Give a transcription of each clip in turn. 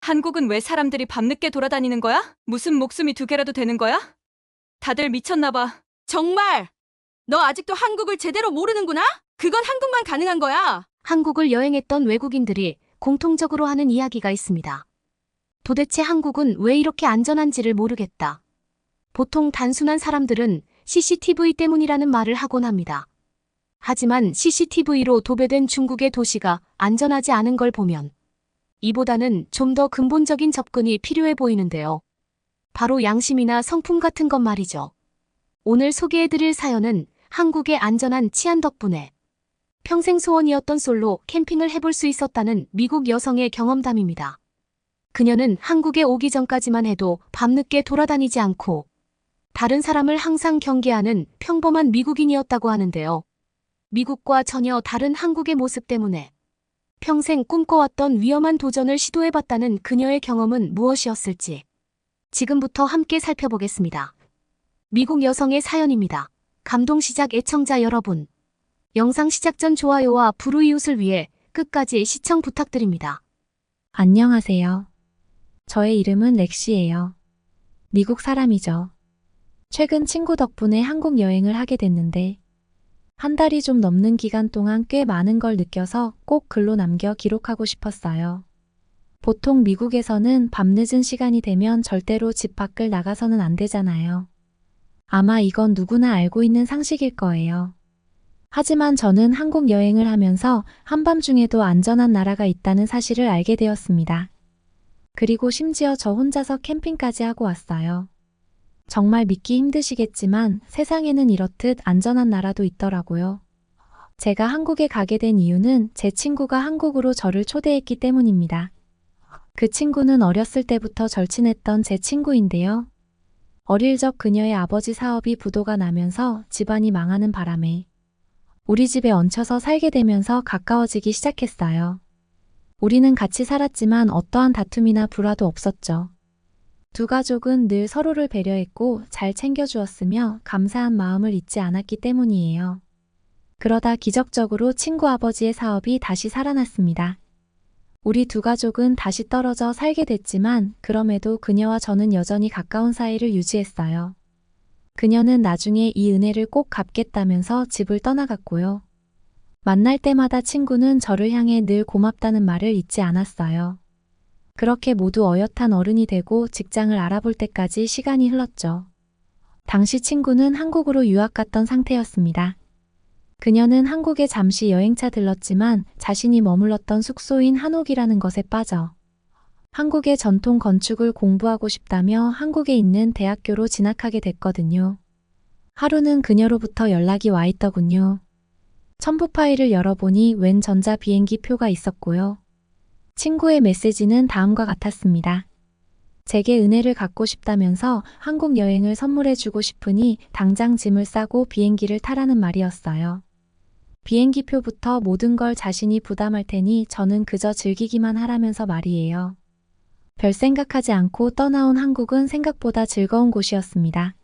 한국은 왜 사람들이 밤늦게 돌아다니는 거야? 무슨 목숨이 두 개라도 되는 거야? 다들 미쳤나 봐. 정말! 너 아직도 한국을 제대로 모르는구나? 그건 한국만 가능한 거야. 한국을 여행했던 외국인들이 공통적으로 하는 이야기가 있습니다. 도대체 한국은 왜 이렇게 안전한지를 모르겠다. 보통 단순한 사람들은 CCTV 때문이라는 말을 하곤 합니다. 하지만 CCTV로 도배된 중국의 도시가 안전하지 않은 걸 보면 이보다는 좀 더 근본적인 접근이 필요해 보이는데요. 바로 양심이나 성품 같은 것 말이죠. 오늘 소개해드릴 사연은 한국의 안전한 치안 덕분에 평생 소원이었던 솔로 캠핑을 해볼 수 있었다는 미국 여성의 경험담입니다. 그녀는 한국에 오기 전까지만 해도 밤늦게 돌아다니지 않고 다른 사람을 항상 경계하는 평범한 미국인이었다고 하는데요. 미국과 전혀 다른 한국의 모습 때문에 평생 꿈꿔왔던 위험한 도전을 시도해봤다는 그녀의 경험은 무엇이었을지 지금부터 함께 살펴보겠습니다. 미국 여성의 사연입니다. 감동시작 애청자 여러분, 영상 시작 전 좋아요와 불우이웃을 위해 끝까지 시청 부탁드립니다. 안녕하세요. 저의 이름은 렉시예요. 미국 사람이죠. 최근 친구 덕분에 한국 여행을 하게 됐는데 한 달이 좀 넘는 기간 동안 꽤 많은 걸 느껴서 꼭 글로 남겨 기록하고 싶었어요. 보통 미국에서는 밤늦은 시간이 되면 절대로 집 밖을 나가서는 안 되잖아요. 아마 이건 누구나 알고 있는 상식일 거예요. 하지만 저는 한국 여행을 하면서 한밤중에도 안전한 나라가 있다는 사실을 알게 되었습니다. 그리고 심지어 저 혼자서 캠핑까지 하고 왔어요. 정말 믿기 힘드시겠지만 세상에는 이렇듯 안전한 나라도 있더라고요. 제가 한국에 가게 된 이유는 제 친구가 한국으로 저를 초대했기 때문입니다. 그 친구는 어렸을 때부터 절친했던 제 친구인데요. 어릴 적 그녀의 아버지 사업이 부도가 나면서 집안이 망하는 바람에 우리 집에 얹혀서 살게 되면서 가까워지기 시작했어요. 우리는 같이 살았지만 어떠한 다툼이나 불화도 없었죠. 두 가족은 늘 서로를 배려했고 잘 챙겨주었으며 감사한 마음을 잊지 않았기 때문이에요. 그러다 기적적으로 친구 아버지의 사업이 다시 살아났습니다. 우리 두 가족은 다시 떨어져 살게 됐지만 그럼에도 그녀와 저는 여전히 가까운 사이를 유지했어요. 그녀는 나중에 이 은혜를 꼭 갚겠다면서 집을 떠나갔고요. 만날 때마다 친구는 저를 향해 늘 고맙다는 말을 잊지 않았어요. 그렇게 모두 어엿한 어른이 되고 직장을 알아볼 때까지 시간이 흘렀죠. 당시 친구는 한국으로 유학 갔던 상태였습니다. 그녀는 한국에 잠시 여행차 들렀지만 자신이 머물렀던 숙소인 한옥이라는 것에 빠져 한국의 전통 건축을 공부하고 싶다며 한국에 있는 대학교로 진학하게 됐거든요. 하루는 그녀로부터 연락이 와 있더군요. 첨부 파일을 열어보니 웬 전자 비행기 표가 있었고요. 친구의 메시지는 다음과 같았습니다. 제게 은혜를 갚고 싶다면서 한국 여행을 선물해주고 싶으니 당장 짐을 싸고 비행기를 타라는 말이었어요. 비행기표부터 모든 걸 자신이 부담할 테니 저는 그저 즐기기만 하라면서 말이에요. 별 생각하지 않고 떠나온 한국은 생각보다 즐거운 곳이었습니다.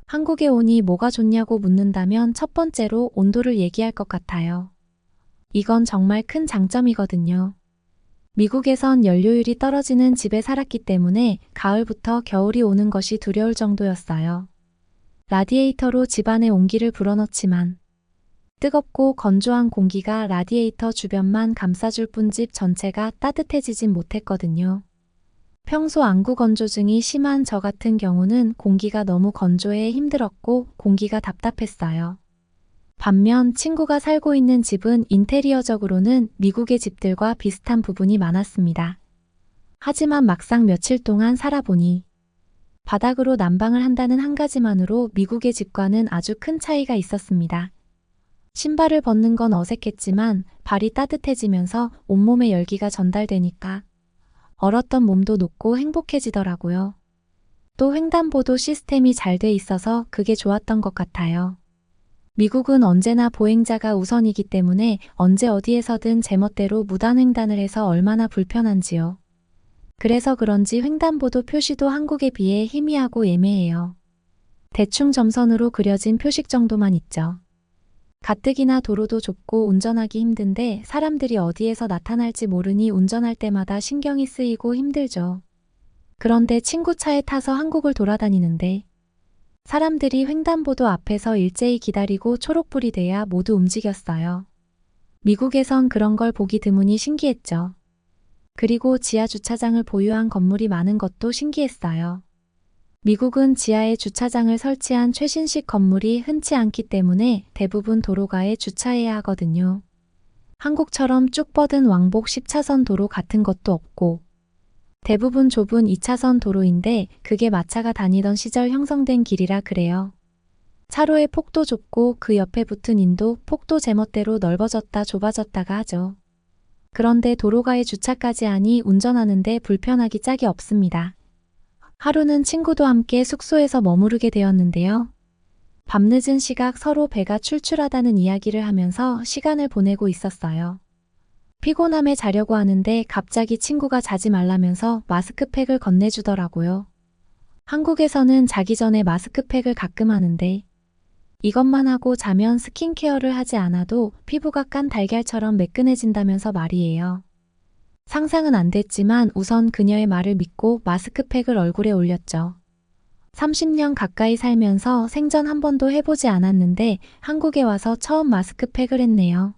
한국에 오니 뭐가 좋냐고 묻는다면 첫 번째로 온도를 얘기할 것 같아요. 이건 정말 큰 장점이거든요. 미국에선 연료율이 떨어지는 집에 살았기 때문에 가을부터 겨울이 오는 것이 두려울 정도였어요. 라디에이터로 집안에 온기를 불어넣지만 뜨겁고 건조한 공기가 라디에이터 주변만 감싸줄 뿐 집 전체가 따뜻해지진 못했거든요. 평소 안구 건조증이 심한 저 같은 경우는 공기가 너무 건조해 힘들었고 공기가 답답했어요. 반면 친구가 살고 있는 집은 인테리어적으로는 미국의 집들과 비슷한 부분이 많았습니다. 하지만 막상 며칠 동안 살아보니 바닥으로 난방을 한다는 한 가지만으로 미국의 집과는 아주 큰 차이가 있었습니다. 신발을 벗는 건 어색했지만 발이 따뜻해지면서 온몸에 열기가 전달되니까 얼었던 몸도 녹고 행복해지더라고요. 또 횡단보도 시스템이 잘 돼 있어서 그게 좋았던 것 같아요. 미국은 언제나 보행자가 우선이기 때문에 언제 어디에서든 제멋대로 무단횡단을 해서 얼마나 불편한지요. 그래서 그런지 횡단보도 표시도 한국에 비해 희미하고 애매해요. 대충 점선으로 그려진 표식 정도만 있죠. 가뜩이나 도로도 좁고 운전하기 힘든데 사람들이 어디에서 나타날지 모르니 운전할 때마다 신경이 쓰이고 힘들죠. 그런데 친구 차에 타서 한국을 돌아다니는데 사람들이 횡단보도 앞에서 일제히 기다리고 초록불이 돼야 모두 움직였어요. 미국에선 그런 걸 보기 드무니 신기했죠. 그리고 지하 주차장을 보유한 건물이 많은 것도 신기했어요. 미국은 지하에 주차장을 설치한 최신식 건물이 흔치 않기 때문에 대부분 도로가에 주차해야 하거든요. 한국처럼 쭉 뻗은 왕복 10차선 도로 같은 것도 없고 대부분 좁은 2차선 도로인데 그게 마차가 다니던 시절 형성된 길이라 그래요. 차로의 폭도 좁고 그 옆에 붙은 인도 폭도 제멋대로 넓어졌다 좁아졌다가 하죠. 그런데 도로가에 주차까지 하니 운전하는데 불편하기 짝이 없습니다. 하루는 친구도 함께 숙소에서 머무르게 되었는데요. 밤늦은 시각 서로 배가 출출하다는 이야기를 하면서 시간을 보내고 있었어요. 피곤함에 자려고 하는데 갑자기 친구가 자지 말라면서 마스크팩을 건네주더라고요. 한국에서는 자기 전에 마스크팩을 가끔 하는데 이것만 하고 자면 스킨케어를 하지 않아도 피부가 깐 달걀처럼 매끈해진다면서 말이에요. 상상은 안 됐지만 우선 그녀의 말을 믿고 마스크팩을 얼굴에 올렸죠. 30년 가까이 살면서 생전 한 번도 해보지 않았는데 한국에 와서 처음 마스크팩을 했네요.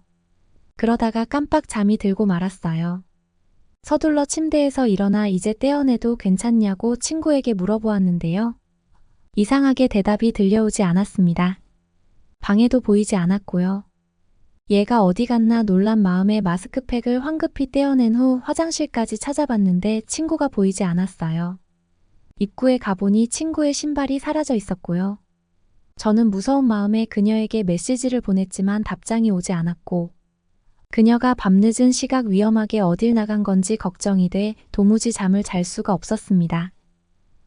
그러다가 깜빡 잠이 들고 말았어요. 서둘러 침대에서 일어나 이제 떼어내도 괜찮냐고 친구에게 물어보았는데요. 이상하게 대답이 들려오지 않았습니다. 방에도 보이지 않았고요. 얘가 어디 갔나 놀란 마음에 마스크팩을 황급히 떼어낸 후 화장실까지 찾아봤는데 친구가 보이지 않았어요. 입구에 가보니 친구의 신발이 사라져 있었고요. 저는 무서운 마음에 그녀에게 메시지를 보냈지만 답장이 오지 않았고 그녀가 밤늦은 시각 위험하게 어딜 나간 건지 걱정이 돼 도무지 잠을 잘 수가 없었습니다.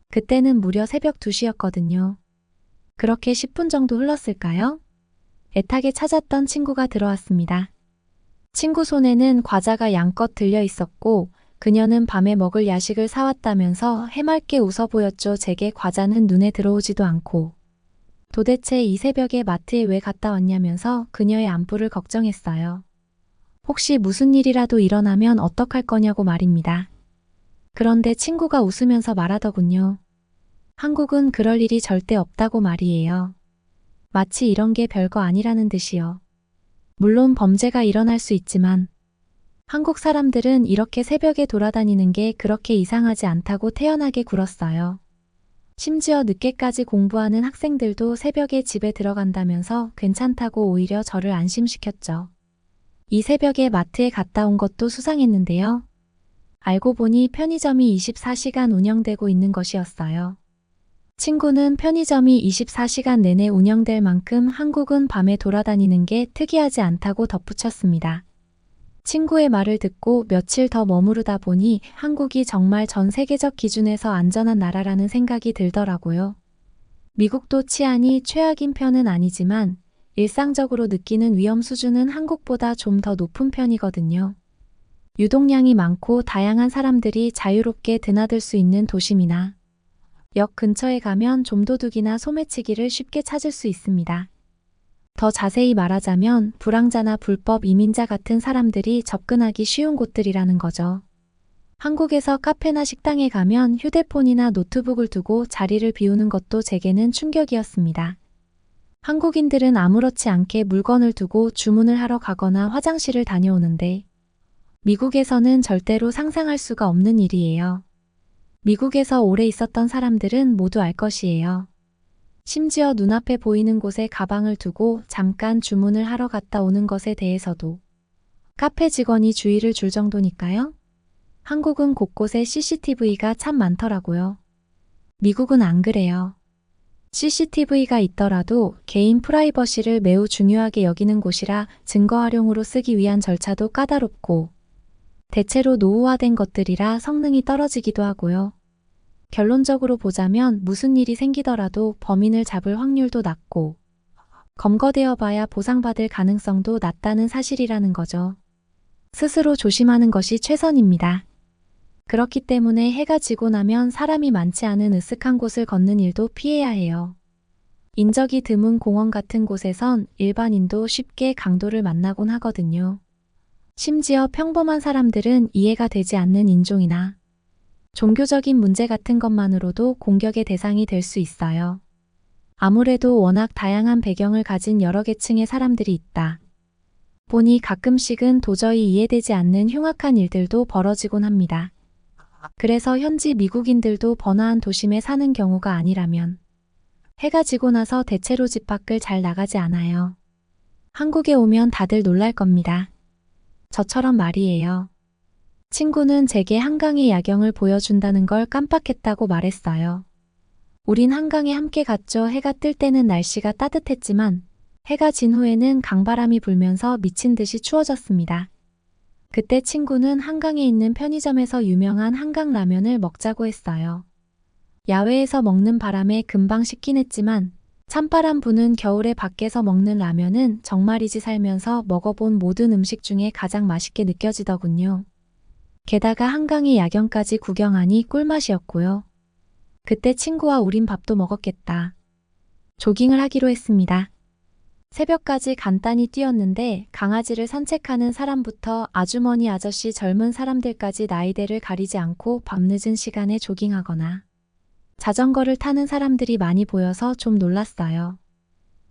그때는 무려 새벽 2시였거든요. 그렇게 10분 정도 흘렀을까요? 애타게 찾았던 친구가 들어왔습니다. 친구 손에는 과자가 양껏 들려 있었고 그녀는 밤에 먹을 야식을 사왔다면서 해맑게 웃어 보였죠. 제게 과자는 눈에 들어오지도 않고 도대체 이 새벽에 마트에 왜 갔다 왔냐면서 그녀의 안부를 걱정했어요. 혹시 무슨 일이라도 일어나면 어떡할 거냐고 말입니다. 그런데 친구가 웃으면서 말하더군요. 한국은 그럴 일이 절대 없다고 말이에요. 마치 이런 게 별거 아니라는 듯이요. 물론 범죄가 일어날 수 있지만 한국 사람들은 이렇게 새벽에 돌아다니는 게 그렇게 이상하지 않다고 태연하게 굴었어요. 심지어 늦게까지 공부하는 학생들도 새벽에 집에 들어간다면서 괜찮다고 오히려 저를 안심시켰죠. 이 새벽에 마트에 갔다 온 것도 수상했는데요. 알고 보니 편의점이 24시간 운영되고 있는 것이었어요. 친구는 편의점이 24시간 내내 운영될 만큼 한국은 밤에 돌아다니는 게 특이하지 않다고 덧붙였습니다. 친구의 말을 듣고 며칠 더 머무르다 보니 한국이 정말 전 세계적 기준에서 안전한 나라라는 생각이 들더라고요. 미국도 치안이 최악인 편은 아니지만 일상적으로 느끼는 위험 수준은 한국보다 좀 더 높은 편이거든요. 유동량이 많고 다양한 사람들이 자유롭게 드나들 수 있는 도심이나 역 근처에 가면 좀도둑이나 소매치기를 쉽게 찾을 수 있습니다. 더 자세히 말하자면 불황자나 불법 이민자 같은 사람들이 접근하기 쉬운 곳들이라는 거죠. 한국에서 카페나 식당에 가면 휴대폰이나 노트북을 두고 자리를 비우는 것도 제게는 충격이었습니다. 한국인들은 아무렇지 않게 물건을 두고 주문을 하러 가거나 화장실을 다녀오는데 미국에서는 절대로 상상할 수가 없는 일이에요. 미국에서 오래 있었던 사람들은 모두 알 것이에요. 심지어 눈앞에 보이는 곳에 가방을 두고 잠깐 주문을 하러 갔다 오는 것에 대해서도 카페 직원이 주의를 줄 정도니까요. 한국은 곳곳에 CCTV가 참 많더라고요. 미국은 안 그래요. CCTV가 있더라도 개인 프라이버시를 매우 중요하게 여기는 곳이라 증거 활용으로 쓰기 위한 절차도 까다롭고 대체로 노후화된 것들이라 성능이 떨어지기도 하고요. 결론적으로 보자면 무슨 일이 생기더라도 범인을 잡을 확률도 낮고 검거되어 봐야 보상받을 가능성도 낮다는 사실이라는 거죠. 스스로 조심하는 것이 최선입니다. 그렇기 때문에 해가 지고 나면 사람이 많지 않은 으슥한 곳을 걷는 일도 피해야 해요. 인적이 드문 공원 같은 곳에선 일반인도 쉽게 강도를 만나곤 하거든요. 심지어 평범한 사람들은 이해가 되지 않는 인종이나 종교적인 문제 같은 것만으로도 공격의 대상이 될 수 있어요. 아무래도 워낙 다양한 배경을 가진 여러 계층의 사람들이 있다 보니 가끔씩은 도저히 이해되지 않는 흉악한 일들도 벌어지곤 합니다. 그래서 현지 미국인들도 번화한 도심에 사는 경우가 아니라면 해가 지고 나서 대체로 집 밖을 잘 나가지 않아요. 한국에 오면 다들 놀랄 겁니다. 저처럼 말이에요. 친구는 제게 한강의 야경을 보여준다는 걸 깜빡했다고 말했어요. 우린 한강에 함께 갔죠. 해가 뜰 때는 날씨가 따뜻했지만 해가 진 후에는 강바람이 불면서 미친 듯이 추워졌습니다. 그때 친구는 한강에 있는 편의점에서 유명한 한강 라면을 먹자고 했어요. 야외에서 먹는 바람에 금방 식긴 했지만 찬바람 부는 겨울에 밖에서 먹는 라면은 정말이지 살면서 먹어본 모든 음식 중에 가장 맛있게 느껴지더군요. 게다가 한강의 야경까지 구경하니 꿀맛이었고요. 그때 친구와 우린 밥도 먹었겠다. 조깅을 하기로 했습니다. 새벽까지 간단히 뛰었는데 강아지를 산책하는 사람부터 아주머니 아저씨 젊은 사람들까지 나이대를 가리지 않고 밤늦은 시간에 조깅하거나 자전거를 타는 사람들이 많이 보여서 좀 놀랐어요.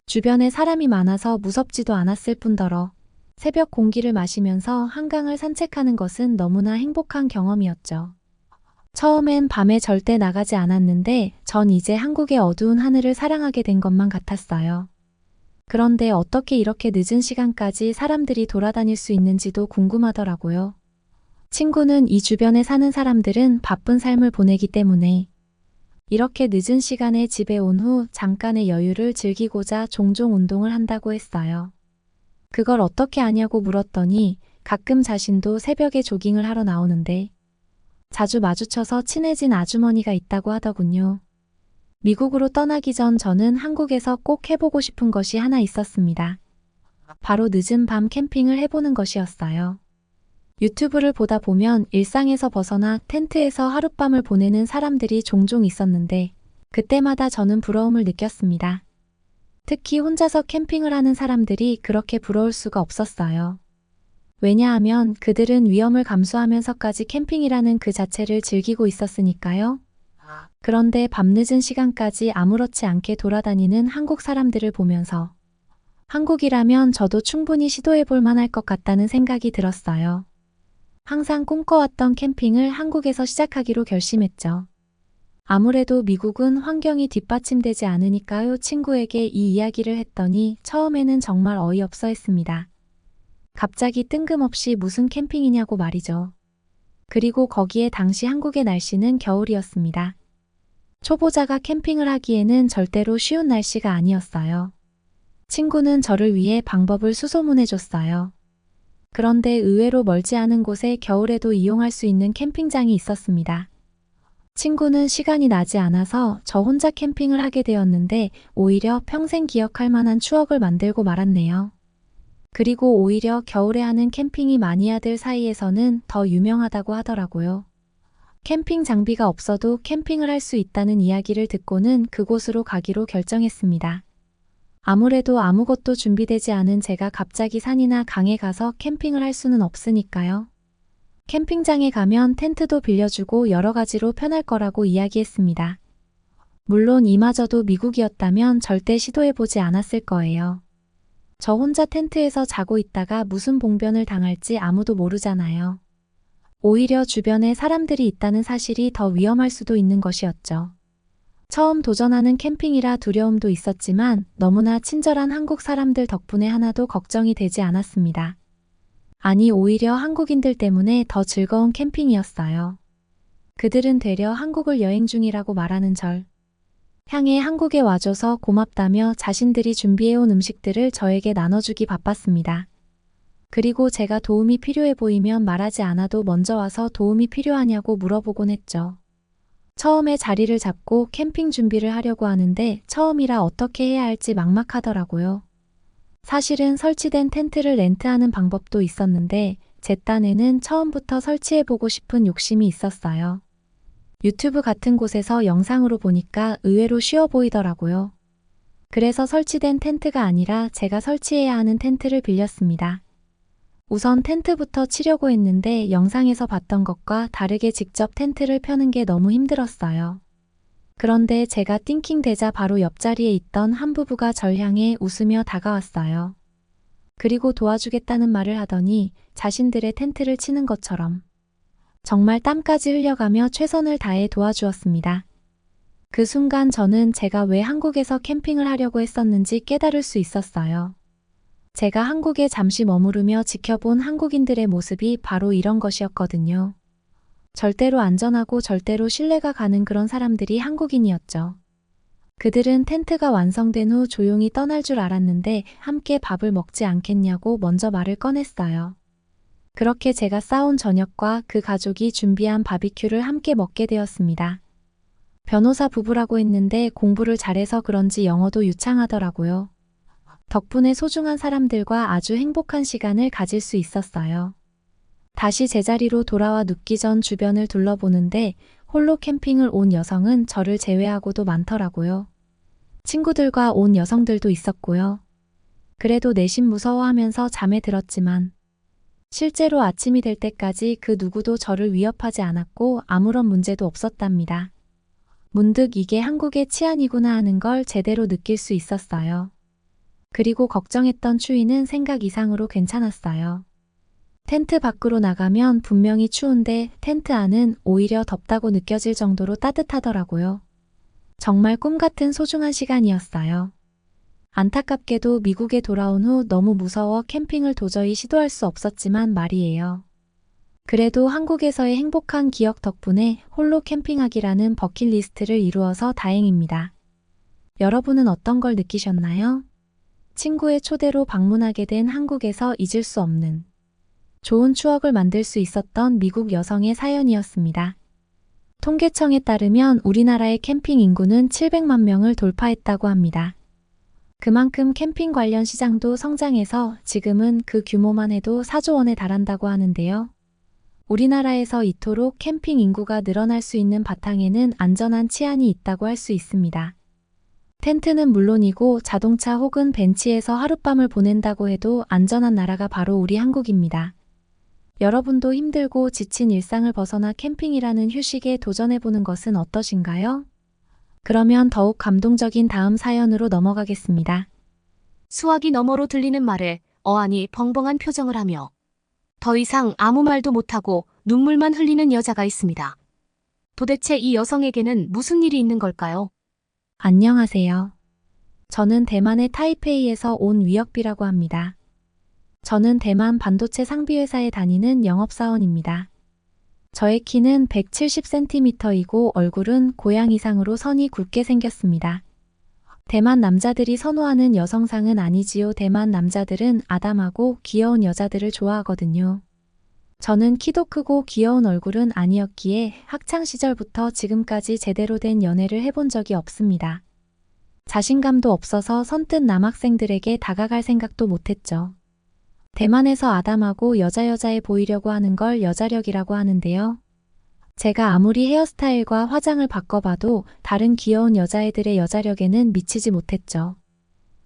주변에 사람이 많아서 무섭지도 않았을 뿐더러 새벽 공기를 마시면서 한강을 산책하는 것은 너무나 행복한 경험이었죠. 처음엔 밤에 절대 나가지 않았는데 전 이제 한국의 어두운 하늘을 사랑하게 된 것만 같았어요. 그런데 어떻게 이렇게 늦은 시간까지 사람들이 돌아다닐 수 있는지도 궁금하더라고요. 친구는 이 주변에 사는 사람들은 바쁜 삶을 보내기 때문에 이렇게 늦은 시간에 집에 온 후 잠깐의 여유를 즐기고자 종종 운동을 한다고 했어요. 그걸 어떻게 아냐고 물었더니 가끔 자신도 새벽에 조깅을 하러 나오는데 자주 마주쳐서 친해진 아주머니가 있다고 하더군요. 미국으로 떠나기 전 저는 한국에서 꼭 해보고 싶은 것이 하나 있었습니다. 바로 늦은 밤 캠핑을 해보는 것이었어요. 유튜브를 보다 보면 일상에서 벗어나 텐트에서 하룻밤을 보내는 사람들이 종종 있었는데 그때마다 저는 부러움을 느꼈습니다. 특히 혼자서 캠핑을 하는 사람들이 그렇게 부러울 수가 없었어요. 왜냐하면 그들은 위험을 감수하면서까지 캠핑이라는 그 자체를 즐기고 있었으니까요. 그런데 밤늦은 시간까지 아무렇지 않게 돌아다니는 한국 사람들을 보면서 한국이라면 저도 충분히 시도해볼 만할 것 같다는 생각이 들었어요. 항상 꿈꿔왔던 캠핑을 한국에서 시작하기로 결심했죠. 아무래도 미국은 환경이 뒷받침되지 않으니까요. 친구에게 이 이야기를 했더니 처음에는 정말 어이없어 했습니다. 갑자기 뜬금없이 무슨 캠핑이냐고 말이죠. 그리고 거기에 당시 한국의 날씨는 겨울이었습니다. 초보자가 캠핑을 하기에는 절대로 쉬운 날씨가 아니었어요. 친구는 저를 위해 방법을 수소문해줬어요. 그런데 의외로 멀지 않은 곳에 겨울에도 이용할 수 있는 캠핑장이 있었습니다. 친구는 시간이 나지 않아서 저 혼자 캠핑을 하게 되었는데 오히려 평생 기억할 만한 추억을 만들고 말았네요. 그리고 오히려 겨울에 하는 캠핑이 마니아들 사이에서는 더 유명하다고 하더라고요. 캠핑 장비가 없어도 캠핑을 할 수 있다는 이야기를 듣고는 그곳으로 가기로 결정했습니다. 아무래도 아무것도 준비되지 않은 제가 갑자기 산이나 강에 가서 캠핑을 할 수는 없으니까요. 캠핑장에 가면 텐트도 빌려주고 여러 가지로 편할 거라고 이야기했습니다. 물론 이마저도 미국이었다면 절대 시도해보지 않았을 거예요. 저 혼자 텐트에서 자고 있다가 무슨 봉변을 당할지 아무도 모르잖아요. 오히려 주변에 사람들이 있다는 사실이 더 위험할 수도 있는 것이었죠. 처음 도전하는 캠핑이라 두려움도 있었지만 너무나 친절한 한국 사람들 덕분에 하나도 걱정이 되지 않았습니다. 아니, 오히려 한국인들 때문에 더 즐거운 캠핑이었어요. 그들은 되려 한국을 여행 중이라고 말하는 절 향해 한국에 와줘서 고맙다며 자신들이 준비해온 음식들을 저에게 나눠주기 바빴습니다. 그리고 제가 도움이 필요해 보이면 말하지 않아도 먼저 와서 도움이 필요하냐고 물어보곤 했죠. 처음에 자리를 잡고 캠핑 준비를 하려고 하는데 처음이라 어떻게 해야 할지 막막하더라고요. 사실은 설치된 텐트를 렌트하는 방법도 있었는데 제 딴에는 처음부터 설치해보고 싶은 욕심이 있었어요. 유튜브 같은 곳에서 영상으로 보니까 의외로 쉬워 보이더라고요. 그래서 설치된 텐트가 아니라 제가 설치해야 하는 텐트를 빌렸습니다. 우선 텐트부터 치려고 했는데 영상에서 봤던 것과 다르게 직접 텐트를 펴는 게 너무 힘들었어요. 그런데 제가 띵킹대자 바로 옆자리에 있던 한 부부가 절 향해 웃으며 다가왔어요. 그리고 도와주겠다는 말을 하더니 자신들의 텐트를 치는 것처럼 정말 땀까지 흘려가며 최선을 다해 도와주었습니다. 그 순간 저는 제가 왜 한국에서 캠핑을 하려고 했었는지 깨달을 수 있었어요. 제가 한국에 잠시 머무르며 지켜본 한국인들의 모습이 바로 이런 것이었거든요. 절대로 안전하고 절대로 신뢰가 가는 그런 사람들이 한국인이었죠. 그들은 텐트가 완성된 후 조용히 떠날 줄 알았는데 함께 밥을 먹지 않겠냐고 먼저 말을 꺼냈어요. 그렇게 제가 싸온 저녁과 그 가족이 준비한 바비큐를 함께 먹게 되었습니다. 변호사 부부라고 했는데 공부를 잘해서 그런지 영어도 유창하더라고요. 덕분에 소중한 사람들과 아주 행복한 시간을 가질 수 있었어요. 다시 제자리로 돌아와 눕기 전 주변을 둘러보는데 홀로 캠핑을 온 여성은 저를 제외하고도 많더라고요. 친구들과 온 여성들도 있었고요. 그래도 내심 무서워하면서 잠에 들었지만 실제로 아침이 될 때까지 그 누구도 저를 위협하지 않았고 아무런 문제도 없었답니다. 문득 이게 한국의 치안이구나 하는 걸 제대로 느낄 수 있었어요. 그리고 걱정했던 추위는 생각 이상으로 괜찮았어요. 텐트 밖으로 나가면 분명히 추운데 텐트 안은 오히려 덥다고 느껴질 정도로 따뜻하더라고요. 정말 꿈 같은 소중한 시간이었어요. 안타깝게도 미국에 돌아온 후 너무 무서워 캠핑을 도저히 시도할 수 없었지만 말이에요. 그래도 한국에서의 행복한 기억 덕분에 홀로 캠핑하기라는 버킷리스트를 이루어서 다행입니다. 여러분은 어떤 걸 느끼셨나요? 친구의 초대로 방문하게 된 한국에서 잊을 수 없는 좋은 추억을 만들 수 있었던 미국 여성의 사연이었습니다. 통계청에 따르면 우리나라의 캠핑 인구는 700만 명을 돌파했다고 합니다. 그만큼 캠핑 관련 시장도 성장해서 지금은 그 규모만 해도 4조 원에 달한다고 하는데요. 우리나라에서 이토록 캠핑 인구가 늘어날 수 있는 바탕에는 안전한 치안이 있다고 할 수 있습니다. 텐트는 물론이고 자동차 혹은 벤치에서 하룻밤을 보낸다고 해도 안전한 나라가 바로 우리 한국입니다. 여러분도 힘들고 지친 일상을 벗어나 캠핑이라는 휴식에 도전해보는 것은 어떠신가요? 그러면 더욱 감동적인 다음 사연으로 넘어가겠습니다. 수화기 너머로 들리는 말에 어안이 벙벙한 표정을 하며 더 이상 아무 말도 못하고 눈물만 흘리는 여자가 있습니다. 도대체 이 여성에게는 무슨 일이 있는 걸까요? 안녕하세요. 저는 대만의 타이페이에서 온 위혁비라고 합니다. 저는 대만 반도체 상비회사에 다니는 영업사원입니다. 저의 키는 170cm이고 얼굴은 고양이상으로 선이 굵게 생겼습니다. 대만 남자들이 선호하는 여성상은 아니지요. 대만 남자들은 아담하고 귀여운 여자들을 좋아하거든요. 저는 키도 크고 귀여운 얼굴은 아니었기에 학창시절부터 지금까지 제대로 된 연애를 해본 적이 없습니다. 자신감도 없어서 선뜻 남학생들에게 다가갈 생각도 못했죠. 대만에서 아담하고 여자여자해 보이려고 하는 걸 여자력이라고 하는데요. 제가 아무리 헤어스타일과 화장을 바꿔봐도 다른 귀여운 여자애들의 여자력에는 미치지 못했죠.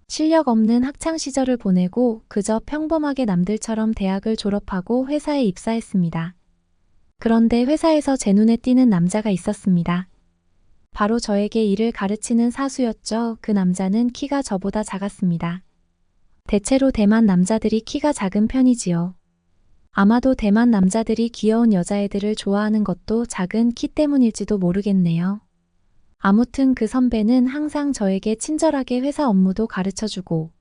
실력 없는 학창시절을 보내고 그저 평범하게 남들처럼 대학을 졸업하고 회사에 입사했습니다. 그런데 회사에서 제 눈에 띄는 남자가 있었습니다. 바로 저에게 일을 가르치는 사수였죠. 그 남자는 키가 저보다 작았습니다. 대체로 대만 남자들이 키가 작은 편이지요. 아마도 대만 남자들이 귀여운 여자애들을 좋아하는 것도 작은 키 때문일지도 모르겠네요. 아무튼 그 선배는 항상 저에게 친절하게 회사 업무도 가르쳐주고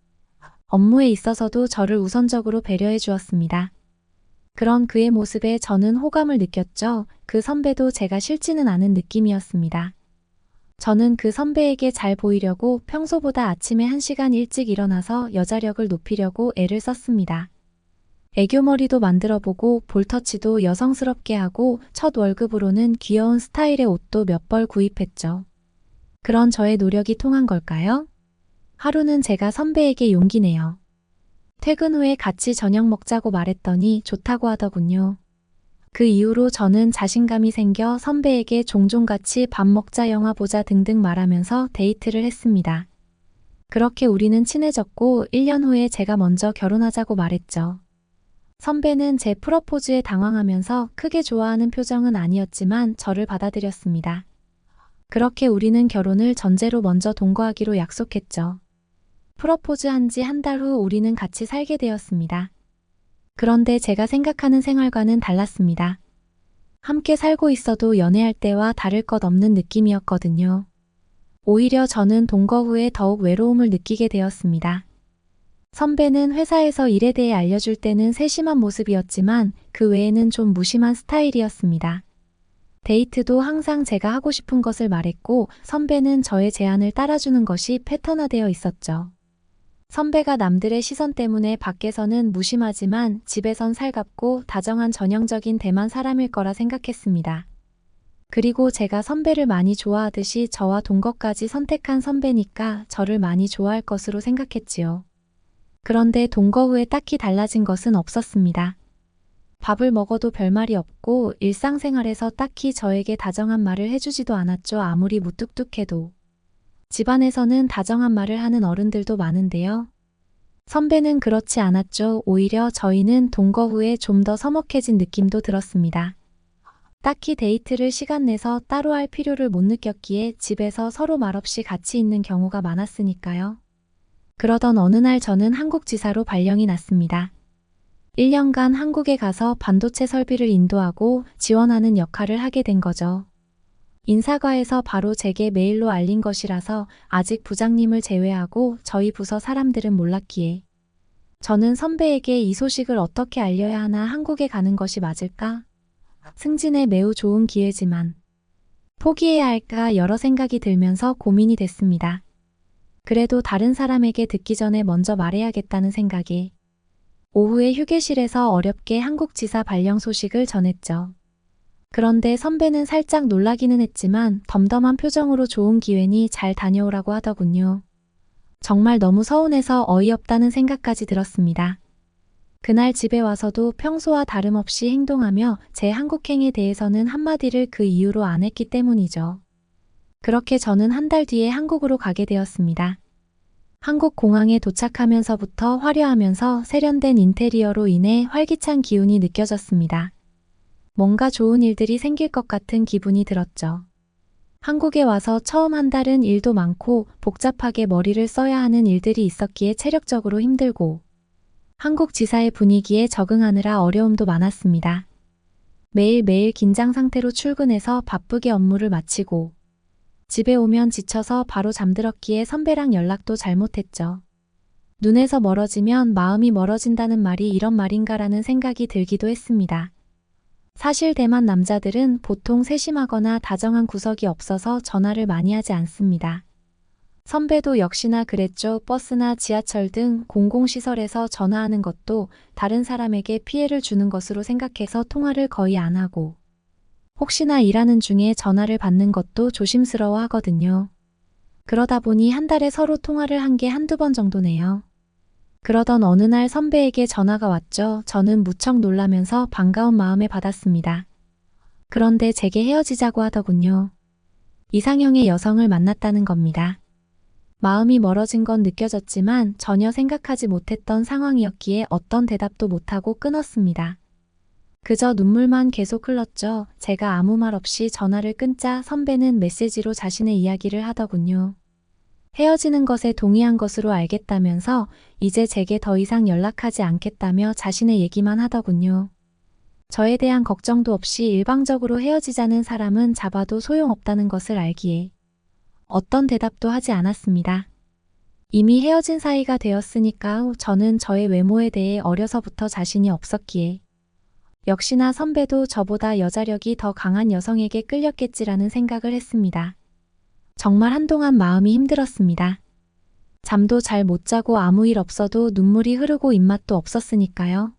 업무에 있어서도 저를 우선적으로 배려해 주었습니다. 그런 그의 모습에 저는 호감을 느꼈죠. 그 선배도 제가 싫지는 않은 느낌이었습니다. 저는 그 선배에게 잘 보이려고 평소보다 아침에 1시간 일찍 일어나서 여자력을 높이려고 애를 썼습니다. 애교머리도 만들어보고 볼터치도 여성스럽게 하고 첫 월급으로는 귀여운 스타일의 옷도 몇 벌 구입했죠. 그런 저의 노력이 통한 걸까요? 하루는 제가 선배에게 용기 내요. 퇴근 후에 같이 저녁 먹자고 말했더니 좋다고 하더군요. 그 이후로 저는 자신감이 생겨 선배에게 종종 같이 밥 먹자, 영화 보자 등등 말하면서 데이트를 했습니다. 그렇게 우리는 친해졌고 1년 후에 제가 먼저 결혼하자고 말했죠. 선배는 제 프러포즈에 당황하면서 크게 좋아하는 표정은 아니었지만 저를 받아들였습니다. 그렇게 우리는 결혼을 전제로 먼저 동거하기로 약속했죠. 프러포즈 한 지 한 달 후 우리는 같이 살게 되었습니다. 그런데 제가 생각하는 생활과는 달랐습니다. 함께 살고 있어도 연애할 때와 다를 것 없는 느낌이었거든요. 오히려 저는 동거 후에 더욱 외로움을 느끼게 되었습니다. 선배는 회사에서 일에 대해 알려줄 때는 세심한 모습이었지만 그 외에는 좀 무심한 스타일이었습니다. 데이트도 항상 제가 하고 싶은 것을 말했고 선배는 저의 제안을 따라주는 것이 패턴화되어 있었죠. 선배가 남들의 시선 때문에 밖에서는 무심하지만 집에선 살갑고 다정한 전형적인 대만 사람일 거라 생각했습니다. 그리고 제가 선배를 많이 좋아하듯이 저와 동거까지 선택한 선배니까 저를 많이 좋아할 것으로 생각했지요. 그런데 동거 후에 딱히 달라진 것은 없었습니다. 밥을 먹어도 별말이 없고 일상생활에서 딱히 저에게 다정한 말을 해주지도 않았죠. 아무리 무뚝뚝해도. 집안에서는 다정한 말을 하는 어른들도 많은데요. 선배는 그렇지 않았죠. 오히려 저희는 동거 후에 좀 더 서먹해진 느낌도 들었습니다. 딱히 데이트를 시간 내서 따로 할 필요를 못 느꼈기에 집에서 서로 말없이 같이 있는 경우가 많았으니까요. 그러던 어느 날 저는 한국 지사로 발령이 났습니다. 1년간 한국에 가서 반도체 설비를 인도하고 지원하는 역할을 하게 된 거죠. 인사과에서 바로 제게 메일로 알린 것이라서 아직 부장님을 제외하고 저희 부서 사람들은 몰랐기에 저는 선배에게 이 소식을 어떻게 알려야 하나 한국에 가는 것이 맞을까? 승진에 매우 좋은 기회지만 포기해야 할까 여러 생각이 들면서 고민이 됐습니다. 그래도 다른 사람에게 듣기 전에 먼저 말해야겠다는 생각에 오후에 휴게실에서 어렵게 한국지사 발령 소식을 전했죠. 그런데 선배는 살짝 놀라기는 했지만 덤덤한 표정으로 좋은 기회니 잘 다녀오라고 하더군요. 정말 너무 서운해서 어이없다는 생각까지 들었습니다. 그날 집에 와서도 평소와 다름없이 행동하며 제 한국행에 대해서는 한마디를 그 이유로 안 했기 때문이죠. 그렇게 저는 한 달 뒤에 한국으로 가게 되었습니다. 한국 공항에 도착하면서부터 화려하면서 세련된 인테리어로 인해 활기찬 기운이 느껴졌습니다. 뭔가 좋은 일들이 생길 것 같은 기분이 들었죠. 한국에 와서 처음 한 달은 일도 많고 복잡하게 머리를 써야 하는 일들이 있었기에 체력적으로 힘들고 한국 지사의 분위기에 적응하느라 어려움도 많았습니다. 매일매일 긴장 상태로 출근해서 바쁘게 업무를 마치고 집에 오면 지쳐서 바로 잠들었기에 선배랑 연락도 잘못했죠. 눈에서 멀어지면 마음이 멀어진다는 말이 이런 말인가라는 생각이 들기도 했습니다. 사실 대만 남자들은 보통 세심하거나 다정한 구석이 없어서 전화를 많이 하지 않습니다. 선배도 역시나 그랬죠. 버스나 지하철 등 공공시설에서 전화하는 것도 다른 사람에게 피해를 주는 것으로 생각해서 통화를 거의 안 하고 혹시나 일하는 중에 전화를 받는 것도 조심스러워 하거든요. 그러다 보니 한 달에 서로 통화를 한 게 한두 번 정도네요. 그러던 어느 날 선배에게 전화가 왔죠. 저는 무척 놀라면서 반가운 마음에 받았습니다. 그런데 제게 헤어지자고 하더군요. 이상형의 여성을 만났다는 겁니다. 마음이 멀어진 건 느껴졌지만 전혀 생각하지 못했던 상황이었기에 어떤 대답도 못하고 끊었습니다. 그저 눈물만 계속 흘렀죠. 제가 아무 말 없이 전화를 끊자 선배는 메시지로 자신의 이야기를 하더군요. 헤어지는 것에 동의한 것으로 알겠다면서 이제 제게 더 이상 연락하지 않겠다며 자신의 얘기만 하더군요. 저에 대한 걱정도 없이 일방적으로 헤어지자는 사람은 잡아도 소용없다는 것을 알기에 어떤 대답도 하지 않았습니다. 이미 헤어진 사이가 되었으니까 저는 저의 외모에 대해 어려서부터 자신이 없었기에 역시나 선배도 저보다 여자력이 더 강한 여성에게 끌렸겠지라는 생각을 했습니다. 정말 한동안 마음이 힘들었습니다. 잠도 잘 못 자고 아무 일 없어도 눈물이 흐르고 입맛도 없었으니까요.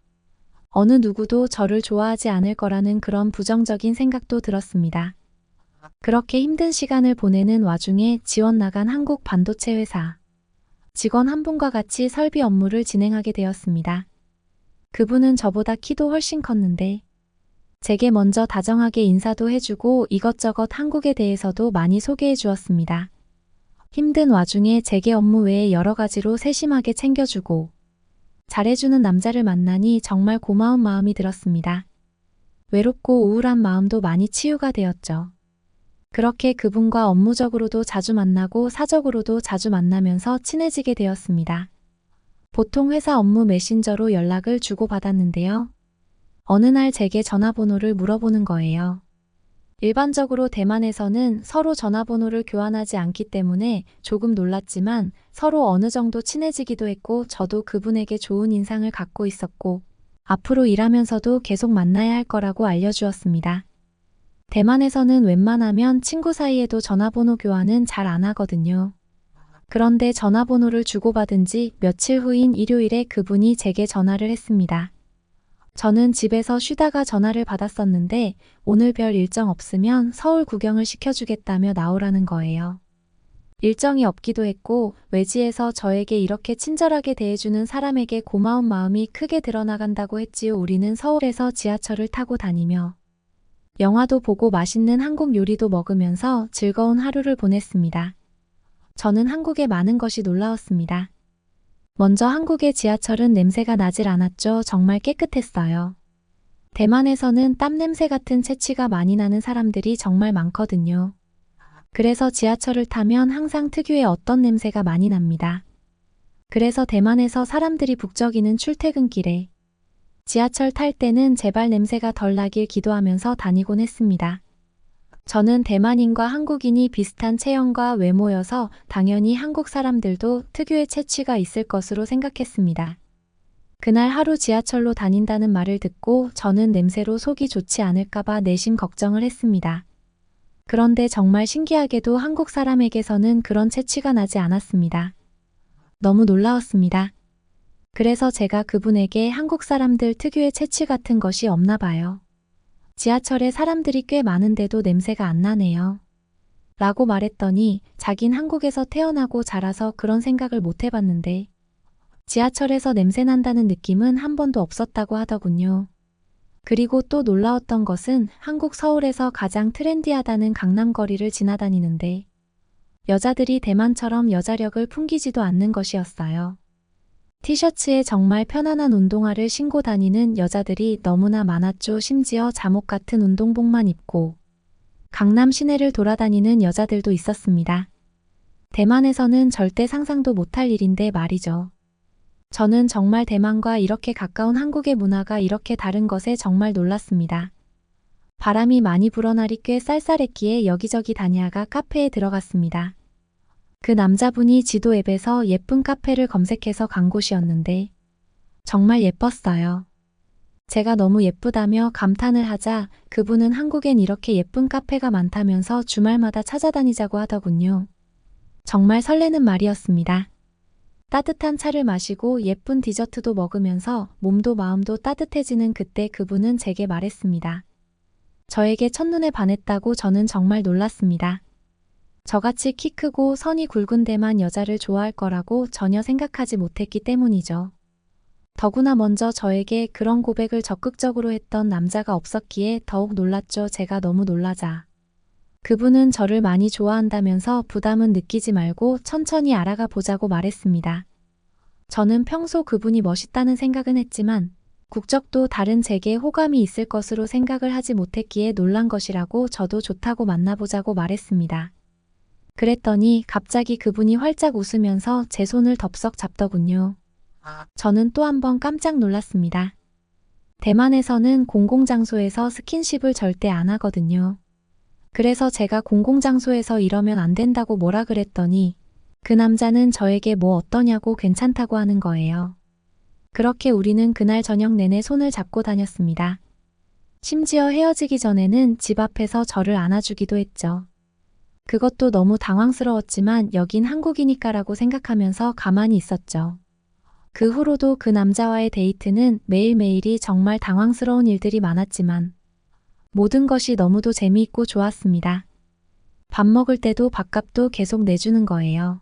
어느 누구도 저를 좋아하지 않을 거라는 그런 부정적인 생각도 들었습니다. 그렇게 힘든 시간을 보내는 와중에 지원 나간 한국 반도체 회사 직원 한 분과 같이 설비 업무를 진행하게 되었습니다. 그분은 저보다 키도 훨씬 컸는데 제게 먼저 다정하게 인사도 해주고 이것저것 한국에 대해서도 많이 소개해 주었습니다. 힘든 와중에 제게 업무 외에 여러 가지로 세심하게 챙겨주고 잘해주는 남자를 만나니 정말 고마운 마음이 들었습니다. 외롭고 우울한 마음도 많이 치유가 되었죠. 그렇게 그분과 업무적으로도 자주 만나고 사적으로도 자주 만나면서 친해지게 되었습니다. 보통 회사 업무 메신저로 연락을 주고받았는데요. 어느 날 제게 전화번호를 물어보는 거예요. 일반적으로 대만에서는 서로 전화번호를 교환하지 않기 때문에 조금 놀랐지만 서로 어느 정도 친해지기도 했고 저도 그분에게 좋은 인상을 갖고 있었고 앞으로 일하면서도 계속 만나야 할 거라고 알려주었습니다. 대만에서는 웬만하면 친구 사이에도 전화번호 교환은 잘 안 하거든요. 그런데 전화번호를 주고받은 지 며칠 후인 일요일에 그분이 제게 전화를 했습니다. 저는 집에서 쉬다가 전화를 받았었는데 오늘 별 일정 없으면 서울 구경을 시켜주겠다며 나오라는 거예요. 일정이 없기도 했고 외지에서 저에게 이렇게 친절하게 대해주는 사람에게 고마운 마음이 크게 드러나간다고 했지요. 우리는 서울에서 지하철을 타고 다니며 영화도 보고 맛있는 한국 요리도 먹으면서 즐거운 하루를 보냈습니다. 저는 한국의 많은 것이 놀라웠습니다. 먼저 한국의 지하철은 냄새가 나질 않았죠. 정말 깨끗했어요. 대만에서는 땀 냄새 같은 체취가 많이 나는 사람들이 정말 많거든요. 그래서 지하철을 타면 항상 특유의 어떤 냄새가 많이 납니다. 그래서 대만에서 사람들이 북적이는 출퇴근길에 지하철 탈 때는 제발 냄새가 덜 나길 기도하면서 다니곤 했습니다. 저는 대만인과 한국인이 비슷한 체형과 외모여서 당연히 한국 사람들도 특유의 체취가 있을 것으로 생각했습니다. 그날 하루 지하철로 다닌다는 말을 듣고 저는 냄새로 속이 좋지 않을까봐 내심 걱정을 했습니다. 그런데 정말 신기하게도 한국 사람에게서는 그런 체취가 나지 않았습니다. 너무 놀라웠습니다. 그래서 제가 그분에게 한국 사람들 특유의 체취 같은 것이 없나 봐요. 지하철에 사람들이 꽤 많은데도 냄새가 안 나네요. 라고 말했더니 자긴 한국에서 태어나고 자라서 그런 생각을 못 해봤는데 지하철에서 냄새 난다는 느낌은 한 번도 없었다고 하더군요. 그리고 또 놀라웠던 것은 한국 서울에서 가장 트렌디하다는 강남거리를 지나다니는데 여자들이 대만처럼 여자력을 풍기지도 않는 것이었어요. 티셔츠에 정말 편안한 운동화를 신고 다니는 여자들이 너무나 많았죠. 심지어 잠옷 같은 운동복만 입고 강남 시내를 돌아다니는 여자들도 있었습니다. 대만에서는 절대 상상도 못할 일인데 말이죠. 저는 정말 대만과 이렇게 가까운 한국의 문화가 이렇게 다른 것에 정말 놀랐습니다. 바람이 많이 불어 날이 꽤 쌀쌀했기에 여기저기 다니다가 카페에 들어갔습니다. 그 남자분이 지도 앱에서 예쁜 카페를 검색해서 간 곳이었는데 정말 예뻤어요. 제가 너무 예쁘다며 감탄을 하자 그분은 한국엔 이렇게 예쁜 카페가 많다면서 주말마다 찾아다니자고 하더군요. 정말 설레는 말이었습니다. 따뜻한 차를 마시고 예쁜 디저트도 먹으면서 몸도 마음도 따뜻해지는 그때 그분은 제게 말했습니다. 저에게 첫눈에 반했다고. 저는 정말 놀랐습니다. 저같이 키 크고 선이 굵은 데만 여자를 좋아할 거라고 전혀 생각하지 못했기 때문이죠. 더구나 먼저 저에게 그런 고백을 적극적으로 했던 남자가 없었기에 더욱 놀랐죠. 제가 너무 놀라자 그분은 저를 많이 좋아한다면서 부담은 느끼지 말고 천천히 알아가 보자고 말했습니다. 저는 평소 그분이 멋있다는 생각은 했지만 국적도 다른 제게 호감이 있을 것으로 생각을 하지 못했기에 놀란 것이라고 저도 좋다고 만나보자고 말했습니다. 그랬더니 갑자기 그분이 활짝 웃으면서 제 손을 덥석 잡더군요. 저는 또 한 번 깜짝 놀랐습니다. 대만에서는 공공장소에서 스킨십을 절대 안 하거든요. 그래서 제가 공공장소에서 이러면 안 된다고 뭐라 그랬더니 그 남자는 저에게 뭐 어떠냐고 괜찮다고 하는 거예요. 그렇게 우리는 그날 저녁 내내 손을 잡고 다녔습니다. 심지어 헤어지기 전에는 집 앞에서 저를 안아주기도 했죠. 그것도 너무 당황스러웠지만 여긴 한국이니까라고 생각하면서 가만히 있었죠. 그 후로도 그 남자와의 데이트는 매일매일이 정말 당황스러운 일들이 많았지만 모든 것이 너무도 재미있고 좋았습니다. 밥 먹을 때도 밥값도 계속 내주는 거예요.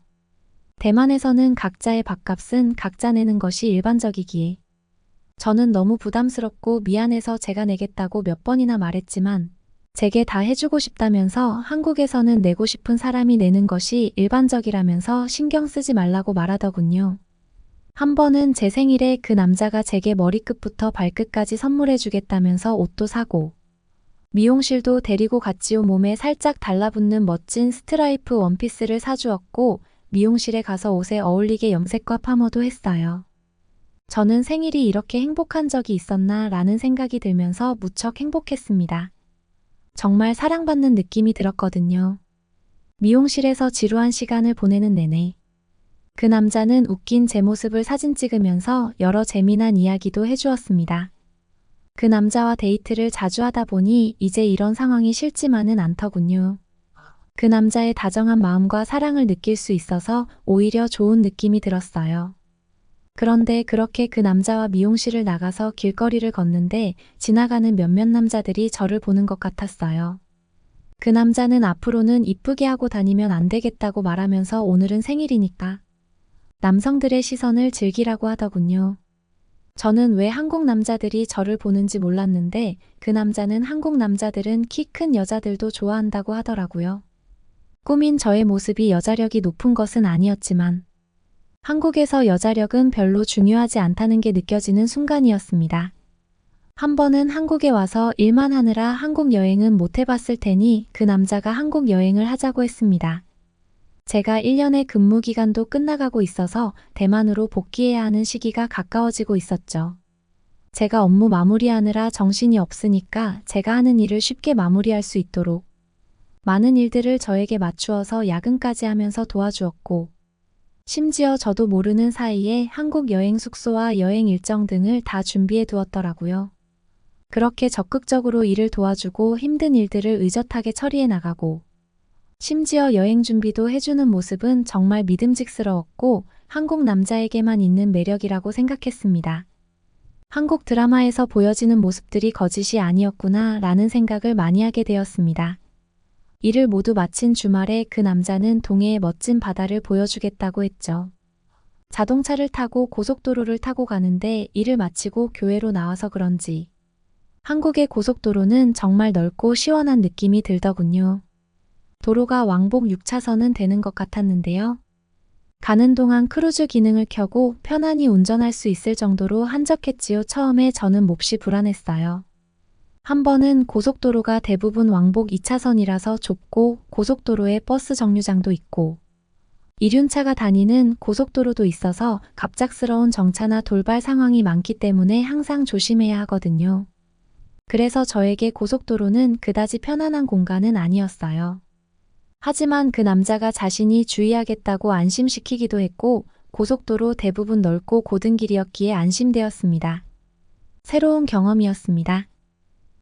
대만에서는 각자의 밥값은 각자 내는 것이 일반적이기에 저는 너무 부담스럽고 미안해서 제가 내겠다고 몇 번이나 말했지만 제게 다 해주고 싶다면서 한국에서는 내고 싶은 사람이 내는 것이 일반적이라면서 신경 쓰지 말라고 말하더군요. 한 번은 제 생일에 그 남자가 제게 머리끝부터 발끝까지 선물해 주겠다면서 옷도 사고, 미용실도 데리고 갔지요. 몸에 살짝 달라붙는 멋진 스트라이프 원피스를 사주었고, 미용실에 가서 옷에 어울리게 염색과 파마도 했어요. 저는 생일이 이렇게 행복한 적이 있었나 라는 생각이 들면서 무척 행복했습니다. 정말 사랑받는 느낌이 들었거든요. 미용실에서 지루한 시간을 보내는 내내 그 남자는 웃긴 제 모습을 사진 찍으면서 여러 재미난 이야기도 해주었습니다. 그 남자와 데이트를 자주 하다 보니 이제 이런 상황이 싫지만은 않더군요. 그 남자의 다정한 마음과 사랑을 느낄 수 있어서 오히려 좋은 느낌이 들었어요. 그런데 그렇게 그 남자와 미용실을 나가서 길거리를 걷는데 지나가는 몇몇 남자들이 저를 보는 것 같았어요. 그 남자는 앞으로는 이쁘게 하고 다니면 안 되겠다고 말하면서 오늘은 생일이니까 남성들의 시선을 즐기라고 하더군요. 저는 왜 한국 남자들이 저를 보는지 몰랐는데 그 남자는 한국 남자들은 키 큰 여자들도 좋아한다고 하더라고요. 꾸민 저의 모습이 여자력이 높은 것은 아니었지만 한국에서 여자력은 별로 중요하지 않다는 게 느껴지는 순간이었습니다. 한 번은 한국에 와서 일만 하느라 한국 여행은 못 해봤을 테니 그 남자가 한국 여행을 하자고 했습니다. 제가 1년의 근무 기간도 끝나가고 있어서 대만으로 복귀해야 하는 시기가 가까워지고 있었죠. 제가 업무 마무리하느라 정신이 없으니까 제가 하는 일을 쉽게 마무리할 수 있도록 많은 일들을 저에게 맞추어서 야근까지 하면서 도와주었고, 심지어 저도 모르는 사이에 한국 여행 숙소와 여행 일정 등을 다 준비해 두었더라고요. 그렇게 적극적으로 일을 도와주고 힘든 일들을 의젓하게 처리해 나가고, 심지어 여행 준비도 해주는 모습은 정말 믿음직스러웠고 한국 남자에게만 있는 매력이라고 생각했습니다. 한국 드라마에서 보여지는 모습들이 거짓이 아니었구나 라는 생각을 많이 하게 되었습니다. 일을 모두 마친 주말에 그 남자는 동해의 멋진 바다를 보여주겠다고 했죠. 자동차를 타고 고속도로를 타고 가는데 일을 마치고 교회로 나와서 그런지 한국의 고속도로는 정말 넓고 시원한 느낌이 들더군요. 도로가 왕복 6차선은 되는 것 같았는데요. 가는 동안 크루즈 기능을 켜고 편안히 운전할 수 있을 정도로 한적했지요. 처음에 저는 몹시 불안했어요. 한 번은 고속도로가 대부분 왕복 2차선이라서 좁고 고속도로에 버스 정류장도 있고 이륜차가 다니는 고속도로도 있어서 갑작스러운 정차나 돌발 상황이 많기 때문에 항상 조심해야 하거든요. 그래서 저에게 고속도로는 그다지 편안한 공간은 아니었어요. 하지만 그 남자가 자신이 주의하겠다고 안심시키기도 했고 고속도로 대부분 넓고 고든 길이었기에 안심되었습니다. 새로운 경험이었습니다.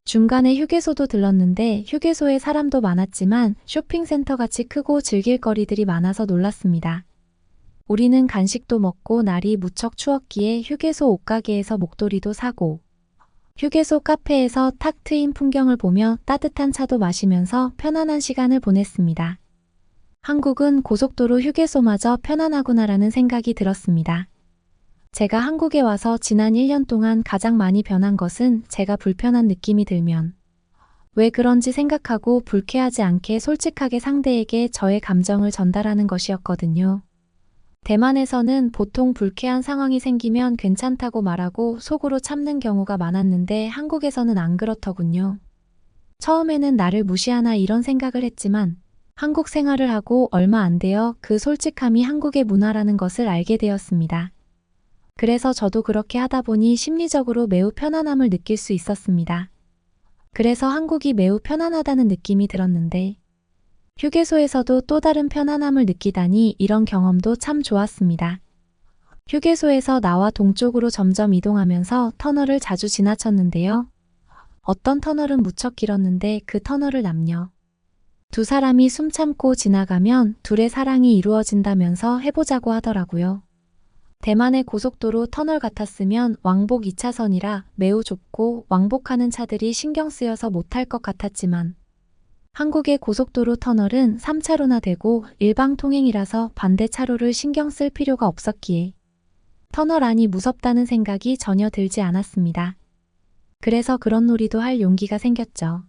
중간에 휴게소도 들렀는데 휴게소에 사람도 많았지만 쇼핑센터같이 크고 즐길 거리들이 많아서 놀랐습니다. 우리는 간식도 먹고 날이 무척 추웠기에 휴게소 옷가게에서 목도리도 사고 휴게소 카페에서 탁 트인 풍경을 보며 따뜻한 차도 마시면서 편안한 시간을 보냈습니다. 한국은 고속도로 휴게소마저 편안하구나라는 생각이 들었습니다. 제가 한국에 와서 지난 1년 동안 가장 많이 변한 것은 제가 불편한 느낌이 들면 왜 그런지 생각하고 불쾌하지 않게 솔직하게 상대에게 저의 감정을 전달하는 것이었거든요. 대만에서는 보통 불쾌한 상황이 생기면 괜찮다고 말하고 속으로 참는 경우가 많았는데 한국에서는 안 그렇더군요. 처음에는 나를 무시하나 이런 생각을 했지만 한국 생활을 하고 얼마 안 되어 그 솔직함이 한국의 문화라는 것을 알게 되었습니다. 그래서 저도 그렇게 하다 보니 심리적으로 매우 편안함을 느낄 수 있었습니다. 그래서 한국이 매우 편안하다는 느낌이 들었는데 휴게소에서도 또 다른 편안함을 느끼다니 이런 경험도 참 좋았습니다. 휴게소에서 나와 동쪽으로 점점 이동하면서 터널을 자주 지나쳤는데요. 어떤 터널은 무척 길었는데 그 터널을 남녀 두 사람이 숨 참고 지나가면 둘의 사랑이 이루어진다면서 해보자고 하더라고요. 대만의 고속도로 터널 같았으면 왕복 2차선이라 매우 좁고 왕복하는 차들이 신경 쓰여서 못할 것 같았지만 한국의 고속도로 터널은 3차로나 되고 일방통행이라서 반대 차로를 신경 쓸 필요가 없었기에 터널 안이 무섭다는 생각이 전혀 들지 않았습니다. 그래서 그런 놀이도 할 용기가 생겼죠.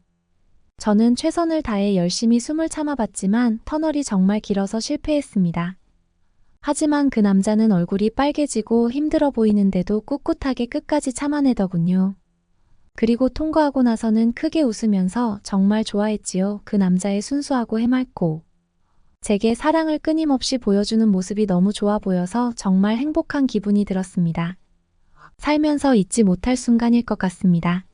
저는 최선을 다해 열심히 숨을 참아봤지만 터널이 정말 길어서 실패했습니다. 하지만 그 남자는 얼굴이 빨개지고 힘들어 보이는데도 꿋꿋하게 끝까지 참아내더군요. 그리고 통과하고 나서는 크게 웃으면서 정말 좋아했지요. 그 남자의 순수하고 해맑고 제게 사랑을 끊임없이 보여주는 모습이 너무 좋아 보여서 정말 행복한 기분이 들었습니다. 살면서 잊지 못할 순간일 것 같습니다.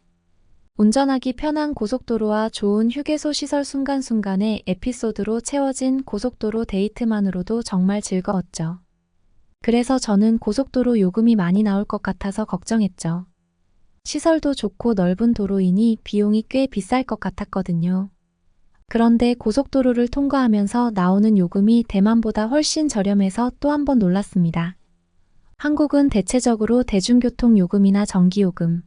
운전하기 편한 고속도로와 좋은 휴게소 시설 순간순간의 에피소드로 채워진 고속도로 데이트만으로도 정말 즐거웠죠. 그래서 저는 고속도로 요금이 많이 나올 것 같아서 걱정했죠. 시설도 좋고 넓은 도로이니 비용이 꽤 비쌀 것 같았거든요. 그런데 고속도로를 통과하면서 나오는 요금이 대만보다 훨씬 저렴해서 또 한 번 놀랐습니다. 한국은 대체적으로 대중교통 요금이나 전기요금,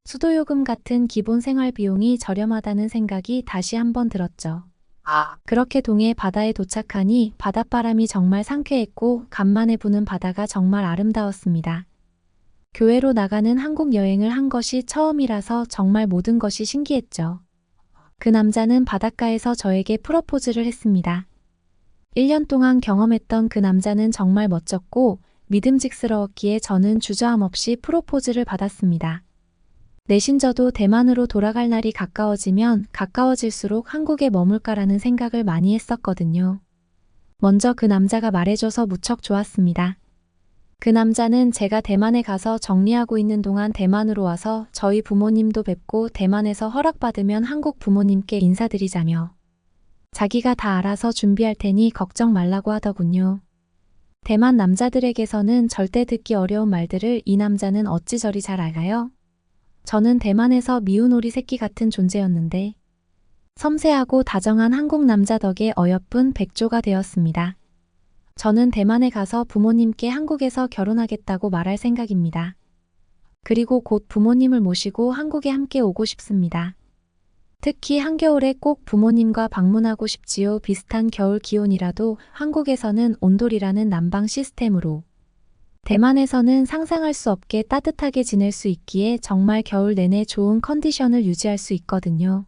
수도요금 같은 기본 생활 비용이 저렴하다는 생각이 다시 한번 들었죠. 그렇게 동해 바다에 도착하니 바닷바람이 정말 상쾌했고 간만에 부는 바다가 정말 아름다웠습니다. 교회로 나가는 한국 여행을 한 것이 처음이라서 정말 모든 것이 신기했죠. 그 남자는 바닷가에서 저에게 프러포즈를 했습니다. 1년 동안 경험했던 그 남자는 정말 멋졌고 믿음직스러웠기에 저는 주저함 없이 프로포즈를 받았습니다. 내심 저도 대만으로 돌아갈 날이 가까워지면 가까워질수록 한국에 머물까라는 생각을 많이 했었거든요. 먼저 그 남자가 말해줘서 무척 좋았습니다. 그 남자는 제가 대만에 가서 정리하고 있는 동안 대만으로 와서 저희 부모님도 뵙고 대만에서 허락받으면 한국 부모님께 인사드리자며 자기가 다 알아서 준비할 테니 걱정 말라고 하더군요. 대만 남자들에게서는 절대 듣기 어려운 말들을 이 남자는 어찌 저리 잘 알아요? 저는 대만에서 미운 오리 새끼 같은 존재였는데 섬세하고 다정한 한국 남자 덕에 어여쁜 백조가 되었습니다. 저는 대만에 가서 부모님께 한국에서 결혼하겠다고 말할 생각입니다. 그리고 곧 부모님을 모시고 한국에 함께 오고 싶습니다. 특히 한겨울에 꼭 부모님과 방문하고 싶지요. 비슷한 겨울 기온이라도 한국에서는 온돌이라는 난방 시스템으로 대만에서는 상상할 수 없게 따뜻하게 지낼 수 있기에 정말 겨울 내내 좋은 컨디션을 유지할 수 있거든요.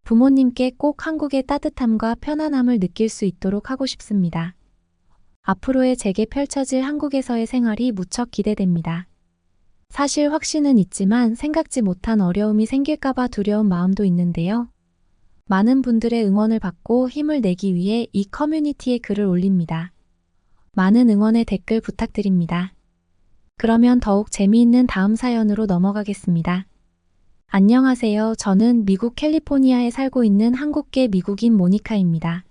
부모님께 꼭 한국의 따뜻함과 편안함을 느낄 수 있도록 하고 싶습니다. 앞으로의 제게 펼쳐질 한국에서의 생활이 무척 기대됩니다. 사실 확신은 있지만 생각지 못한 어려움이 생길까봐 두려운 마음도 있는데요. 많은 분들의 응원을 받고 힘을 내기 위해 이 커뮤니티에 글을 올립니다. 많은 응원의 댓글 부탁드립니다. 그러면 더욱 재미있는 다음 사연으로 넘어가겠습니다. 안녕하세요. 저는 미국 캘리포니아에 살고 있는 한국계 미국인 모니카입니다.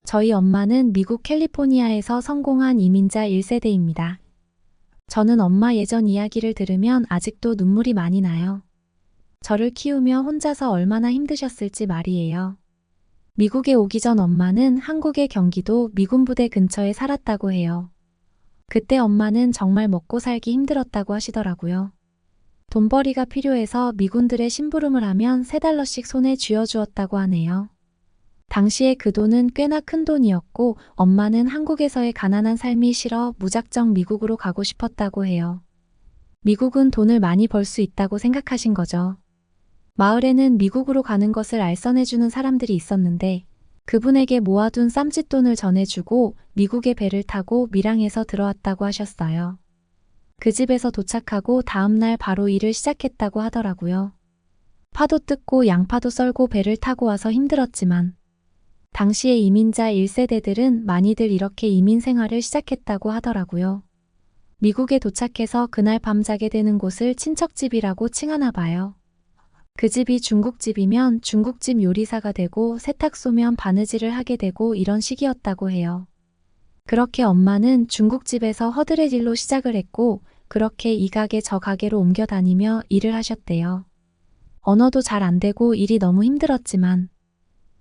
저희 엄마는 미국 캘리포니아에서 성공한 이민자 1세대입니다. 저는 엄마 예전 이야기를 들으면 아직도 눈물이 많이 나요. 저를 키우며 혼자서 얼마나 힘드셨을지 말이에요. 미국에 오기 전 엄마는 한국의 경기도 미군 부대 근처에 살았다고 해요. 그때 엄마는 정말 먹고 살기 힘들었다고 하시더라고요. 돈벌이가 필요해서 미군들의 심부름을 하면 $3씩 손에 쥐어주었다고 하네요. 당시에 그 돈은 꽤나 큰 돈이었고 엄마는 한국에서의 가난한 삶이 싫어 무작정 미국으로 가고 싶었다고 해요. 미국은 돈을 많이 벌 수 있다고 생각하신 거죠. 마을에는 미국으로 가는 것을 알선해주는 사람들이 있었는데 그분에게 모아둔 쌈짓돈을 전해주고 미국의 배를 타고 밀양에서 들어왔다고 하셨어요. 그 집에서 도착하고 다음날 바로 일을 시작했다고 하더라고요. 파도 뜯고 양파도 썰고 배를 타고 와서 힘들었지만 당시의 이민자 1세대들은 많이들 이렇게 이민 생활을 시작했다고 하더라고요. 미국에 도착해서 그날 밤 자게 되는 곳을 친척집이라고 칭하나 봐요. 그 집이 중국집이면 중국집 요리사가 되고 세탁소면 바느질을 하게 되고 이런 식이었다고 해요. 그렇게 엄마는 중국집에서 허드렛 일로 시작을 했고 그렇게 이 가게 저 가게로 옮겨 다니며 일을 하셨대요. 언어도 잘 안 되고 일이 너무 힘들었지만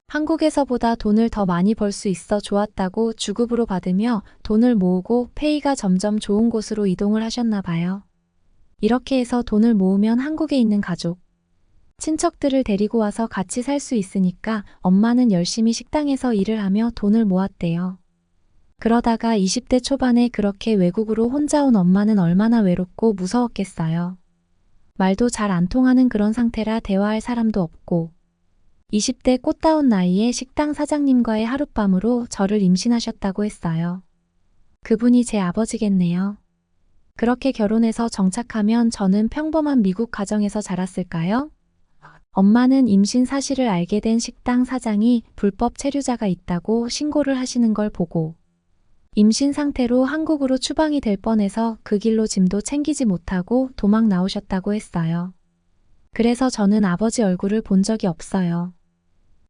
한국에서보다 돈을 더 많이 벌 수 있어 좋았다고 주급으로 받으며 돈을 모으고 페이가 점점 좋은 곳으로 이동을 하셨나 봐요. 이렇게 해서 돈을 모으면 한국에 있는 가족, 친척들을 데리고 와서 같이 살 수 있으니까 엄마는 열심히 식당에서 일을 하며 돈을 모았대요. 그러다가 20대 초반에 그렇게 외국으로 혼자 온 엄마는 얼마나 외롭고 무서웠겠어요. 말도 잘 안 통하는 그런 상태라 대화할 사람도 없고 20대 꽃다운 나이에 식당 사장님과의 하룻밤으로 저를 임신하셨다고 했어요. 그분이 제 아버지겠네요. 그렇게 결혼해서 정착하면 저는 평범한 미국 가정에서 자랐을까요? 엄마는 임신 사실을 알게 된 식당 사장이 불법 체류자가 있다고 신고를 하시는 걸 보고 임신 상태로 한국으로 추방이 될 뻔해서 그 길로 짐도 챙기지 못하고 도망 나오셨다고 했어요. 그래서 저는 아버지 얼굴을 본 적이 없어요.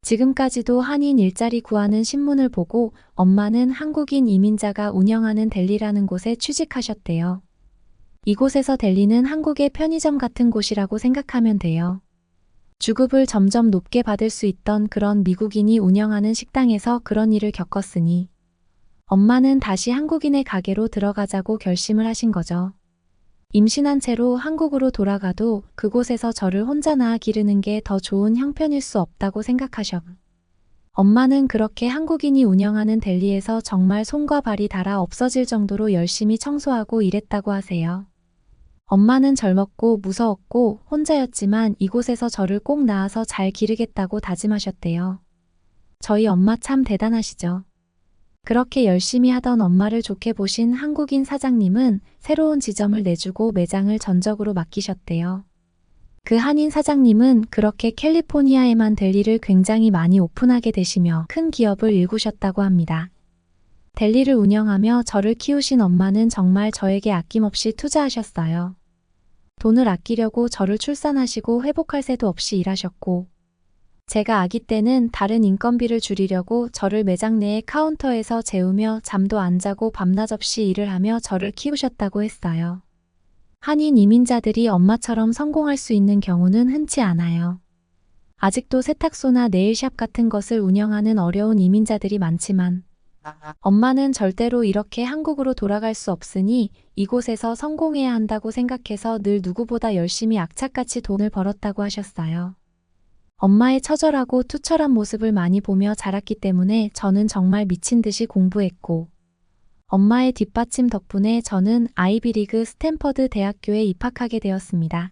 지금까지도 한인 일자리 구하는 신문을 보고 엄마는 한국인 이민자가 운영하는 델리라는 곳에 취직하셨대요. 이곳에서 델리는 한국의 편의점 같은 곳이라고 생각하면 돼요. 주급을 점점 높게 받을 수 있던 그런 미국인이 운영하는 식당에서 그런 일을 겪었으니 엄마는 다시 한국인의 가게로 들어가자고 결심을 하신 거죠. 임신한 채로 한국으로 돌아가도 그곳에서 저를 혼자 낳아 기르는 게 더 좋은 형편일 수 없다고 생각하셔. 엄마는 그렇게 한국인이 운영하는 델리에서 정말 손과 발이 닳아 없어질 정도로 열심히 청소하고 일했다고 하세요. 엄마는 젊었고 무서웠고 혼자였지만 이곳에서 저를 꼭 낳아서 잘 기르겠다고 다짐하셨대요. 저희 엄마 참 대단하시죠. 그렇게 열심히 하던 엄마를 좋게 보신 한국인 사장님은 새로운 지점을 내주고 매장을 전적으로 맡기셨대요. 그 한인 사장님은 그렇게 캘리포니아에만 델리를 굉장히 많이 오픈하게 되시며 큰 기업을 일구셨다고 합니다. 델리를 운영하며 저를 키우신 엄마는 정말 저에게 아낌없이 투자하셨어요. 돈을 아끼려고 저를 출산하시고 회복할 새도 없이 일하셨고 제가 아기 때는 다른 인건비를 줄이려고 저를 매장 내의 카운터에서 재우며 잠도 안 자고 밤낮 없이 일을 하며 저를 키우셨다고 했어요. 한인 이민자들이 엄마처럼 성공할 수 있는 경우는 흔치 않아요. 아직도 세탁소나 네일샵 같은 것을 운영하는 어려운 이민자들이 많지만 엄마는 절대로 이렇게 한국으로 돌아갈 수 없으니 이곳에서 성공해야 한다고 생각해서 늘 누구보다 열심히 악착같이 돈을 벌었다고 하셨어요. 엄마의 처절하고 투철한 모습을 많이 보며 자랐기 때문에 저는 정말 미친 듯이 공부했고 엄마의 뒷받침 덕분에 저는 아이비리그 스탠퍼드 대학교에 입학하게 되었습니다.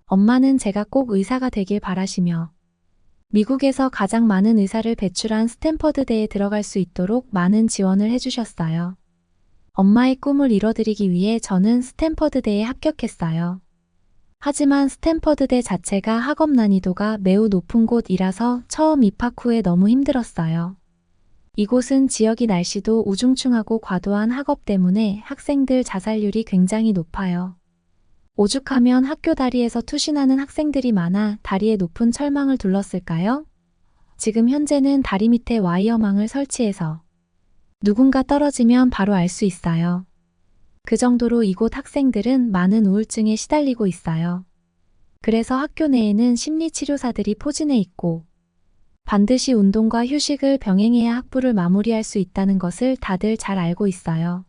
엄마는 제가 꼭 의사가 되길 바라시며 미국에서 가장 많은 의사를 배출한 스탠퍼드대에 들어갈 수 있도록 많은 지원을 해주셨어요. 엄마의 꿈을 이뤄드리기 위해 저는 스탠퍼드대에 합격했어요. 하지만 스탠퍼드대 자체가 학업 난이도가 매우 높은 곳이라서 처음 입학 후에 너무 힘들었어요. 이곳은 지역이 날씨도 우중충하고 과도한 학업 때문에 학생들 자살률이 굉장히 높아요. 오죽하면 학교 다리에서 투신하는 학생들이 많아 다리에 높은 철망을 둘렀을까요? 지금 현재는 다리 밑에 와이어망을 설치해서 누군가 떨어지면 바로 알 수 있어요. 그 정도로 이곳 학생들은 많은 우울증에 시달리고 있어요. 그래서 학교 내에는 심리치료사들이 포진해 있고 반드시 운동과 휴식을 병행해야 학부를 마무리할 수 있다는 것을 다들 잘 알고 있어요.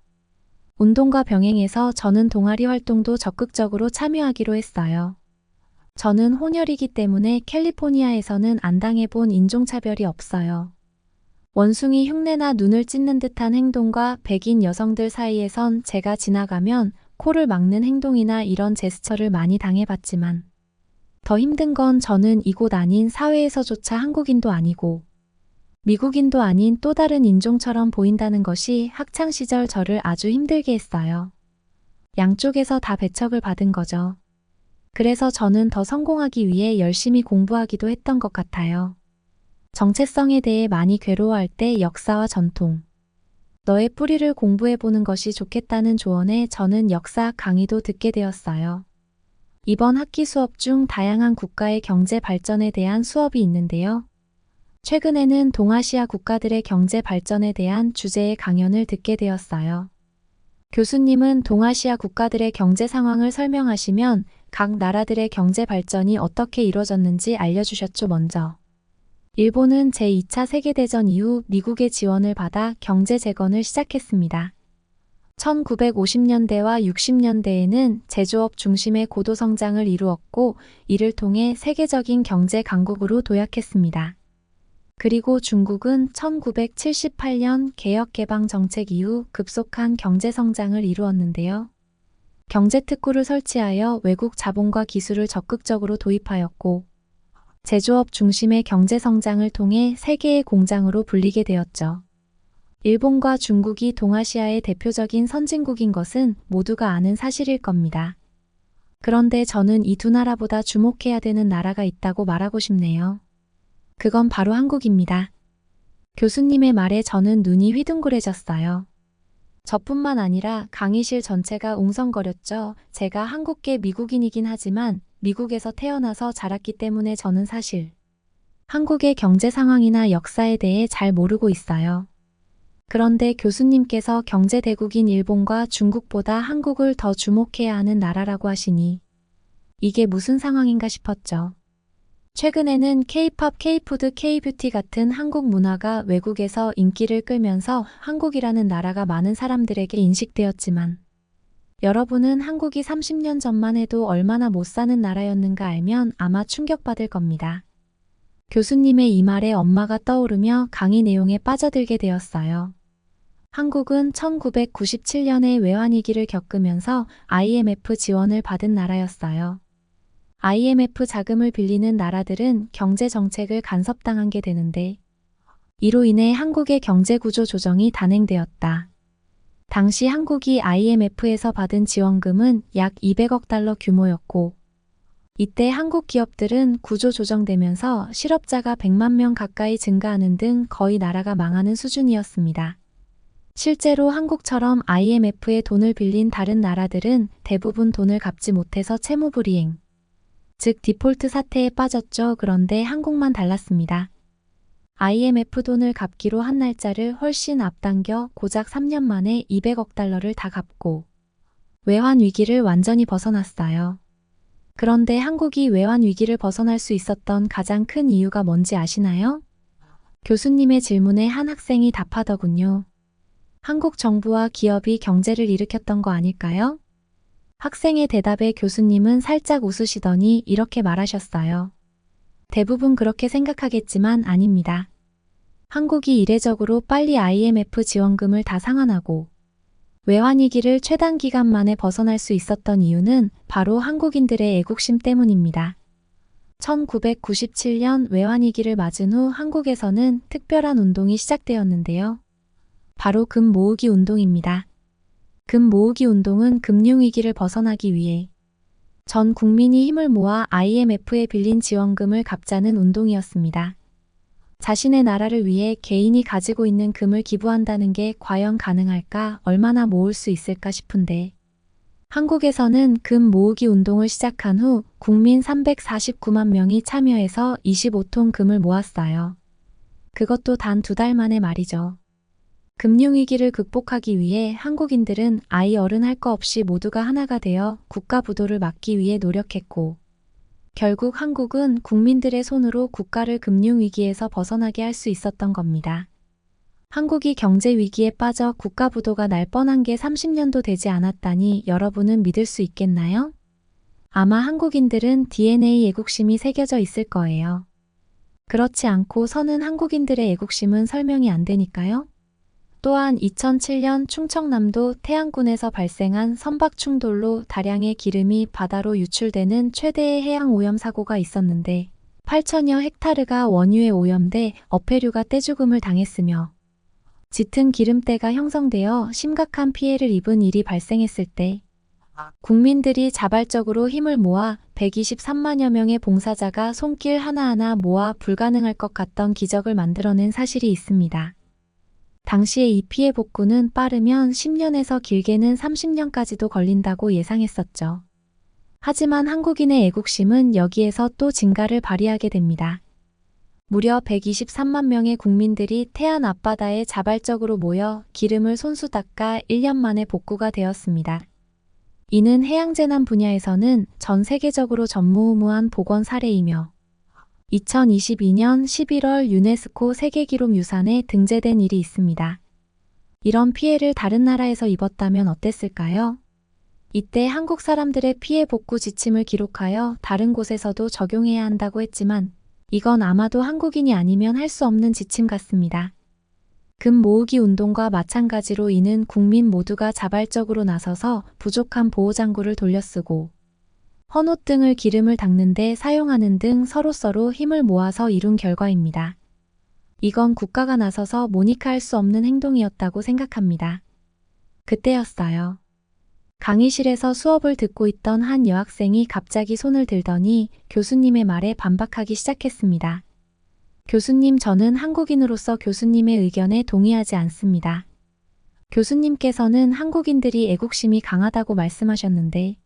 운동과 병행해서 저는 동아리 활동도 적극적으로 참여하기로 했어요. 저는 혼혈이기 때문에 캘리포니아에서는 안 당해본 인종차별이 없어요. 원숭이 흉내나 눈을 찢는 듯한 행동과 백인 여성들 사이에선 제가 지나가면 코를 막는 행동이나 이런 제스처를 많이 당해봤지만 더 힘든 건 저는 이곳 아닌 사회에서조차 한국인도 아니고 미국인도 아닌 또 다른 인종처럼 보인다는 것이 학창시절 저를 아주 힘들게 했어요. 양쪽에서 다 배척을 받은 거죠. 그래서 저는 더 성공하기 위해 열심히 공부하기도 했던 것 같아요. 정체성에 대해 많이 괴로워할 때 역사와 전통, 너의 뿌리를 공부해보는 것이 좋겠다는 조언에 저는 역사학 강의도 듣게 되었어요. 이번 학기 수업 중 다양한 국가의 경제 발전에 대한 수업이 있는데요. 최근에는 동아시아 국가들의 경제 발전에 대한 주제의 강연을 듣게 되었어요. 교수님은 동아시아 국가들의 경제 상황을 설명하시면 각 나라들의 경제 발전이 어떻게 이루어졌는지 알려주셨죠. 먼저 일본은 제2차 세계대전 이후 미국의 지원을 받아 경제 재건을 시작했습니다. 1950년대와 60년대에는 제조업 중심의 고도 성장을 이루었고 이를 통해 세계적인 경제 강국으로 도약했습니다. 그리고 중국은 1978년 개혁개방 정책 이후 급속한 경제 성장을 이루었는데요. 경제특구를 설치하여 외국 자본과 기술을 적극적으로 도입하였고 제조업 중심의 경제 성장을 통해 세계의 공장으로 불리게 되었죠. 일본과 중국이 동아시아의 대표적인 선진국인 것은 모두가 아는 사실일 겁니다. 그런데 저는 이 두 나라보다 주목해야 되는 나라가 있다고 말하고 싶네요. 그건 바로 한국입니다. 교수님의 말에 저는 눈이 휘둥그레졌어요. 저뿐만 아니라 강의실 전체가 웅성거렸죠. 제가 한국계 미국인이긴 하지만 미국에서 태어나서 자랐기 때문에 저는 사실 한국의 경제 상황이나 역사에 대해 잘 모르고 있어요. 그런데 교수님께서 경제 대국인 일본과 중국보다 한국을 더 주목해야 하는 나라라고 하시니 이게 무슨 상황인가 싶었죠. 최근에는 K-팝, K-푸드, K-뷰티 같은 한국 문화가 외국에서 인기를 끌면서 한국이라는 나라가 많은 사람들에게 인식되었지만 여러분은 한국이 30년 전만 해도 얼마나 못 사는 나라였는가 알면 아마 충격받을 겁니다. 교수님의 이 말에 엄마가 떠오르며 강의 내용에 빠져들게 되었어요. 한국은 1997년에 외환위기를 겪으면서 IMF 지원을 받은 나라였어요. IMF 자금을 빌리는 나라들은 경제 정책을 간섭당한 게 되는데 이로 인해 한국의 경제 구조 조정이 단행되었다. 당시 한국이 IMF에서 받은 지원금은 약 200억 달러 규모였고 이때 한국 기업들은 구조 조정되면서 실업자가 100만 명 가까이 증가하는 등 거의 나라가 망하는 수준이었습니다. 실제로 한국처럼 IMF에 돈을 빌린 다른 나라들은 대부분 돈을 갚지 못해서 채무불이행, 즉 디폴트 사태에 빠졌죠. 그런데 한국만 달랐습니다. IMF 돈을 갚기로 한 날짜를 훨씬 앞당겨 고작 3년 만에 200억 달러를 다 갚고 외환 위기를 완전히 벗어났어요. 그런데 한국이 외환 위기를 벗어날 수 있었던 가장 큰 이유가 뭔지 아시나요? 교수님의 질문에 한 학생이 답하더군요. 한국 정부와 기업이 경제를 일으켰던 거 아닐까요? 학생의 대답에 교수님은 살짝 웃으시더니 이렇게 말하셨어요. 대부분 그렇게 생각하겠지만 아닙니다. 한국이 이례적으로 빨리 IMF 지원금을 다 상환하고 외환위기를 최단 기간 만에 벗어날 수 있었던 이유는 바로 한국인들의 애국심 때문입니다. 1997년 외환위기를 맞은 후 한국에서는 특별한 운동이 시작되었는데요. 바로 금 모으기 운동입니다. 금 모으기 운동은 금융위기를 벗어나기 위해 전 국민이 힘을 모아 IMF에 빌린 지원금을 갚자는 운동이었습니다. 자신의 나라를 위해 개인이 가지고 있는 금을 기부한다는 게 과연 가능할까? 얼마나 모을 수 있을까 싶은데 한국에서는 금 모으기 운동을 시작한 후 국민 349만 명이 참여해서 25톤 금을 모았어요. 그것도 단 2달 만에 말이죠. 금융위기를 극복하기 위해 한국인들은 아이 어른 할 거 없이 모두가 하나가 되어 국가 부도를 막기 위해 노력했고 결국 한국은 국민들의 손으로 국가를 금융위기에서 벗어나게 할 수 있었던 겁니다. 한국이 경제위기에 빠져 국가 부도가 날 뻔한 게 30년도 되지 않았다니 여러분은 믿을 수 있겠나요? 아마 한국인들은 DNA 애국심이 새겨져 있을 거예요. 그렇지 않고 서는 한국인들의 애국심은 설명이 안 되니까요. 또한 2007년 충청남도 태안군에서 발생한 선박 충돌로 다량의 기름이 바다로 유출되는 최대의 해양 오염 사고가 있었는데 8천여 헥타르가 원유에 오염돼 어패류가 떼죽음을 당했으며 짙은 기름때가 형성되어 심각한 피해를 입은 일이 발생했을 때 국민들이 자발적으로 힘을 모아 123만여 명의 봉사자가 손길 하나하나 모아 불가능할 것 같던 기적을 만들어낸 사실이 있습니다. 당시에 이 피해 복구는 빠르면 10년에서 길게는 30년까지도 걸린다고 예상했었죠. 하지만 한국인의 애국심은 여기에서 또 진가를 발휘하게 됩니다. 무려 123만 명의 국민들이 태안 앞바다에 자발적으로 모여 기름을 손수 닦아 1년 만에 복구가 되었습니다. 이는 해양재난 분야에서는 전 세계적으로 전무후무한 복원 사례이며 2022년 11월 유네스코 세계기록유산에 등재된 일이 있습니다. 이런 피해를 다른 나라에서 입었다면 어땠을까요? 이때 한국 사람들의 피해 복구 지침을 기록하여 다른 곳에서도 적용해야 한다고 했지만 이건 아마도 한국인이 아니면 할 수 없는 지침 같습니다. 금 모으기 운동과 마찬가지로 이는 국민 모두가 자발적으로 나서서 부족한 보호장구를 돌려쓰고 헌옷 등을 기름을 닦는데 사용하는 등 서로서로 힘을 모아서 이룬 결과입니다. 이건 국가가 나서서 모니카할 수 없는 행동이었다고 생각합니다. 그때였어요. 강의실에서 수업을 듣고 있던 한 여학생이 갑자기 손을 들더니 교수님의 말에 반박하기 시작했습니다. 교수님, 저는 한국인으로서 교수님의 의견에 동의하지 않습니다. 교수님께서는 한국인들이 애국심이 강하다고 말씀하셨는데,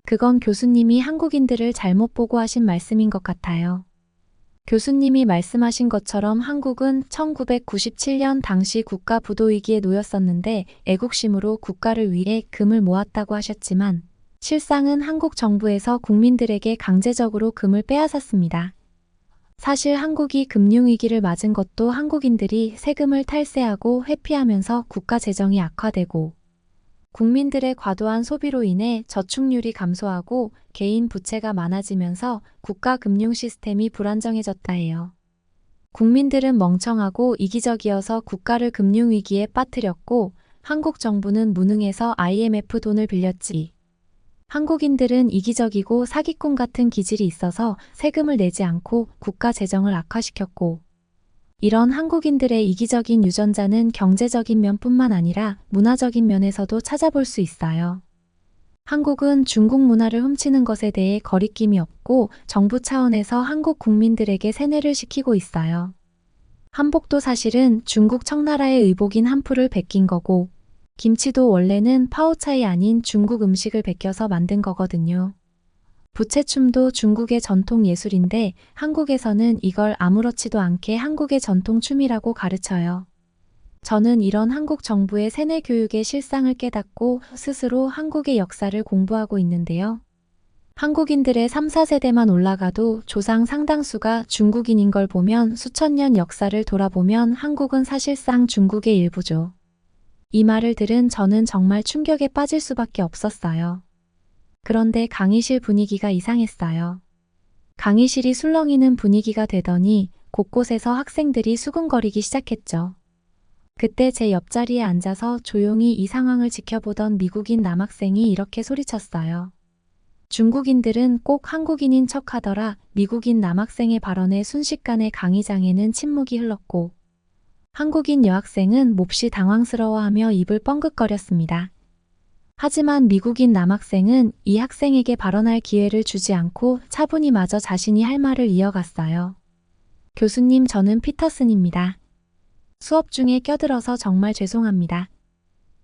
그건 교수님이 한국인들을 잘못 보고 하신 말씀인 것 같아요. 교수님이 말씀하신 것처럼 한국은 1997년 당시 국가 부도위기에 놓였었는데 애국심으로 국가를 위해 금을 모았다고 하셨지만 실상은 한국 정부에서 국민들에게 강제적으로 금을 빼앗았습니다. 사실 한국이 금융위기를 맞은 것도 한국인들이 세금을 탈세하고 회피하면서 국가 재정이 악화되고 국민들의 과도한 소비로 인해 저축률이 감소하고 개인 부채가 많아지면서 국가 금융 시스템이 불안정해졌다 해요. 국민들은 멍청하고 이기적이어서 국가를 금융위기에 빠뜨렸고 한국 정부는 무능해서 IMF 돈을 빌렸지. 한국인들은 이기적이고 사기꾼 같은 기질이 있어서 세금을 내지 않고 국가 재정을 악화시켰고 이런 한국인들의 이기적인 유전자는 경제적인 면뿐만 아니라 문화적인 면에서도 찾아볼 수 있어요. 한국은 중국 문화를 훔치는 것에 대해 거리낌이 없고 정부 차원에서 한국 국민들에게 세뇌를 시키고 있어요. 한복도 사실은 중국 청나라의 의복인 한풀을 베낀 거고 김치도 원래는 파오차이 아닌 중국 음식을 베껴서 만든 거거든요. 부채춤도 중국의 전통 예술인데 한국에서는 이걸 아무렇지도 않게 한국의 전통 춤이라고 가르쳐요. 저는 이런 한국 정부의 세뇌 교육의 실상을 깨닫고 스스로 한국의 역사를 공부하고 있는데요. 한국인들의 3, 4세대만 올라가도 조상 상당수가 중국인인 걸 보면 수천 년 역사를 돌아보면 한국은 사실상 중국의 일부죠. 이 말을 들은 저는 정말 충격에 빠질 수밖에 없었어요. 그런데 강의실 분위기가 이상했어요. 강의실이 술렁이는 분위기가 되더니 곳곳에서 학생들이 수군거리기 시작했죠. 그때 제 옆자리에 앉아서 조용히 이 상황을 지켜보던 미국인 남학생이 이렇게 소리쳤어요. 중국인들은 꼭 한국인인 척하더라. 미국인 남학생의 발언에 순식간에 강의장에는 침묵이 흘렀고 한국인 여학생은 몹시 당황스러워하며 입을 뻥긋거렸습니다. 하지만 미국인 남학생은 이 학생에게 발언할 기회를 주지 않고 차분히 마저 자신이 할 말을 이어갔어요. 교수님, 저는 피터슨입니다. 수업 중에 껴들어서 정말 죄송합니다.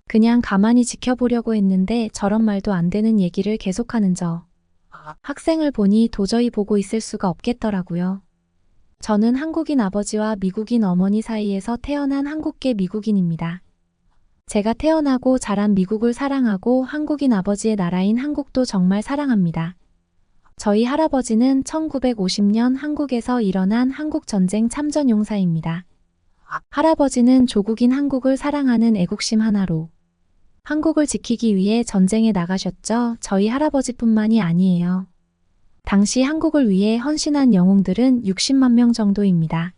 그냥 가만히 지켜보려고 했는데 저런 말도 안 되는 얘기를 계속하는 저 학생을 보니 도저히 보고 있을 수가 없겠더라고요. 저는 한국인 아버지와 미국인 어머니 사이에서 태어난 한국계 미국인입니다. 제가 태어나고 자란 미국을 사랑하고 한국인 아버지의 나라인 한국도 정말 사랑합니다. 저희 할아버지는 1950년 한국에서 일어난 한국전쟁 참전용사입니다. 할아버지는 조국인 한국을 사랑하는 애국심 하나로 한국을 지키기 위해 전쟁에 나가셨죠. 저희 할아버지뿐만이 아니에요. 당시 한국을 위해 헌신한 영웅들은 60만 명 정도입니다.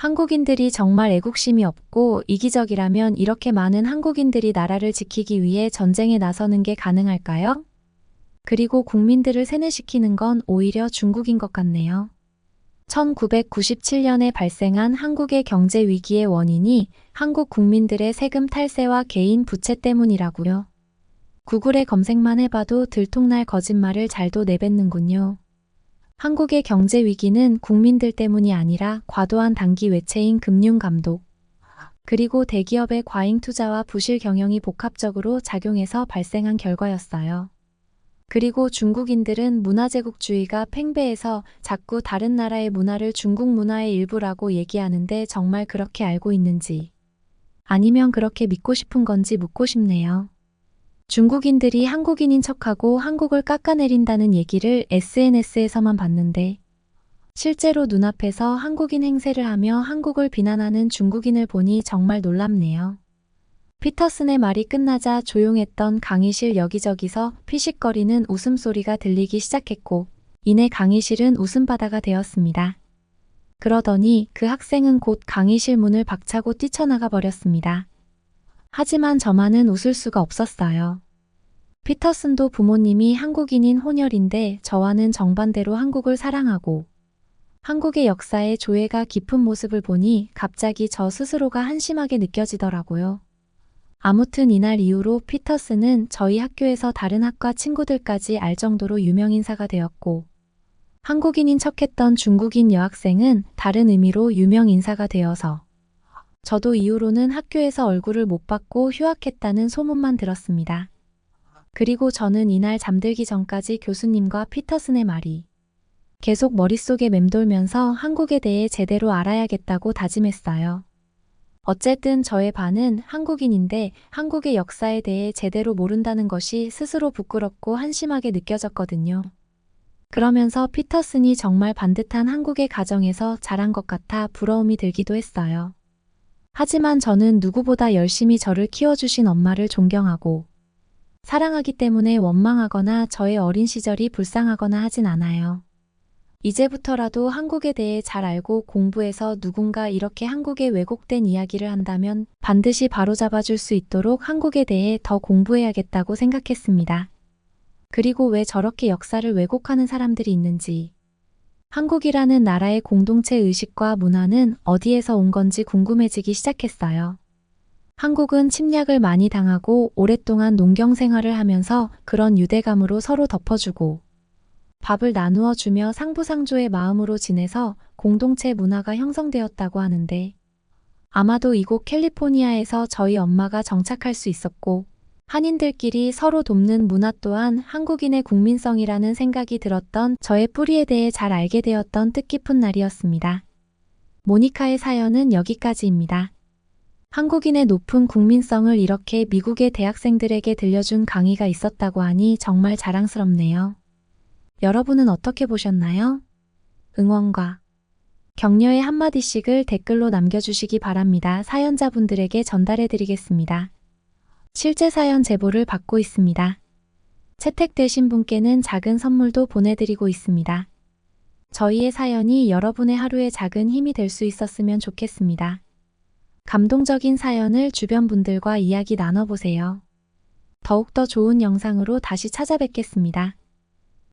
한국인들이 정말 애국심이 없고 이기적이라면 이렇게 많은 한국인들이 나라를 지키기 위해 전쟁에 나서는 게 가능할까요? 그리고 국민들을 세뇌시키는 건 오히려 중국인 것 같네요. 1997년에 발생한 한국의 경제 위기의 원인이 한국 국민들의 세금 탈세와 개인 부채 때문이라고요. 구글에 검색만 해봐도 들통날 거짓말을 잘도 내뱉는군요. 한국의 경제 위기는 국민들 때문이 아니라 과도한 단기 외채인 금융 감독, 그리고 대기업의 과잉 투자와 부실 경영이 복합적으로 작용해서 발생한 결과였어요. 그리고 중국인들은 문화제국주의가 팽배해서 자꾸 다른 나라의 문화를 중국 문화의 일부라고 얘기하는데 정말 그렇게 알고 있는지, 아니면 그렇게 믿고 싶은 건지 묻고 싶네요. 중국인들이 한국인인 척하고 한국을 깎아내린다는 얘기를 SNS에서만 봤는데 실제로 눈앞에서 한국인 행세를 하며 한국을 비난하는 중국인을 보니 정말 놀랍네요. 피터슨의 말이 끝나자 조용했던 강의실 여기저기서 피식거리는 웃음소리가 들리기 시작했고 이내 강의실은 웃음바다가 되었습니다. 그러더니 그 학생은 곧 강의실 문을 박차고 뛰쳐나가 버렸습니다. 하지만 저만은 웃을 수가 없었어요. 피터슨도 부모님이 한국인인 혼혈인데 저와는 정반대로 한국을 사랑하고 한국의 역사에 조예가 깊은 모습을 보니 갑자기 저 스스로가 한심하게 느껴지더라고요. 아무튼 이날 이후로 피터슨은 저희 학교에서 다른 학과 친구들까지 알 정도로 유명인사가 되었고, 한국인인 척했던 중국인 여학생은 다른 의미로 유명인사가 되어서 저도 이후로는 학교에서 얼굴을 못 봤고 휴학했다는 소문만 들었습니다. 그리고 저는 이날 잠들기 전까지 교수님과 피터슨의 말이 계속 머릿속에 맴돌면서 한국에 대해 제대로 알아야겠다고 다짐했어요. 어쨌든 저의 반은 한국인인데 한국의 역사에 대해 제대로 모른다는 것이 스스로 부끄럽고 한심하게 느껴졌거든요. 그러면서 피터슨이 정말 반듯한 한국의 가정에서 자란 것 같아 부러움이 들기도 했어요. 하지만 저는 누구보다 열심히 저를 키워주신 엄마를 존경하고 사랑하기 때문에 원망하거나 저의 어린 시절이 불쌍하거나 하진 않아요. 이제부터라도 한국에 대해 잘 알고 공부해서 누군가 이렇게 한국의 왜곡된 이야기를 한다면 반드시 바로잡아 줄 수 있도록 한국에 대해 더 공부해야겠다고 생각했습니다. 그리고 왜 저렇게 역사를 왜곡하는 사람들이 있는지, 한국이라는 나라의 공동체 의식과 문화는 어디에서 온 건지 궁금해지기 시작했어요. 한국은 침략을 많이 당하고 오랫동안 농경 생활을 하면서 그런 유대감으로 서로 덮어주고 밥을 나누어 주며 상부상조의 마음으로 지내서 공동체 문화가 형성되었다고 하는데, 아마도 이곳 캘리포니아에서 저희 엄마가 정착할 수 있었고 한인들끼리 서로 돕는 문화 또한 한국인의 국민성이라는 생각이 들었던 저의 뿌리에 대해 잘 알게 되었던 뜻깊은 날이었습니다. 모니카의 사연은 여기까지입니다. 한국인의 높은 국민성을 이렇게 미국의 대학생들에게 들려준 강의가 있었다고 하니 정말 자랑스럽네요. 여러분은 어떻게 보셨나요? 응원과 격려의 한마디씩을 댓글로 남겨주시기 바랍니다. 사연자분들에게 전달해드리겠습니다. 실제 사연 제보를 받고 있습니다. 채택되신 분께는 작은 선물도 보내드리고 있습니다. 저희의 사연이 여러분의 하루에 작은 힘이 될 수 있었으면 좋겠습니다. 감동적인 사연을 주변 분들과 이야기 나눠보세요. 더욱더 좋은 영상으로 다시 찾아뵙겠습니다.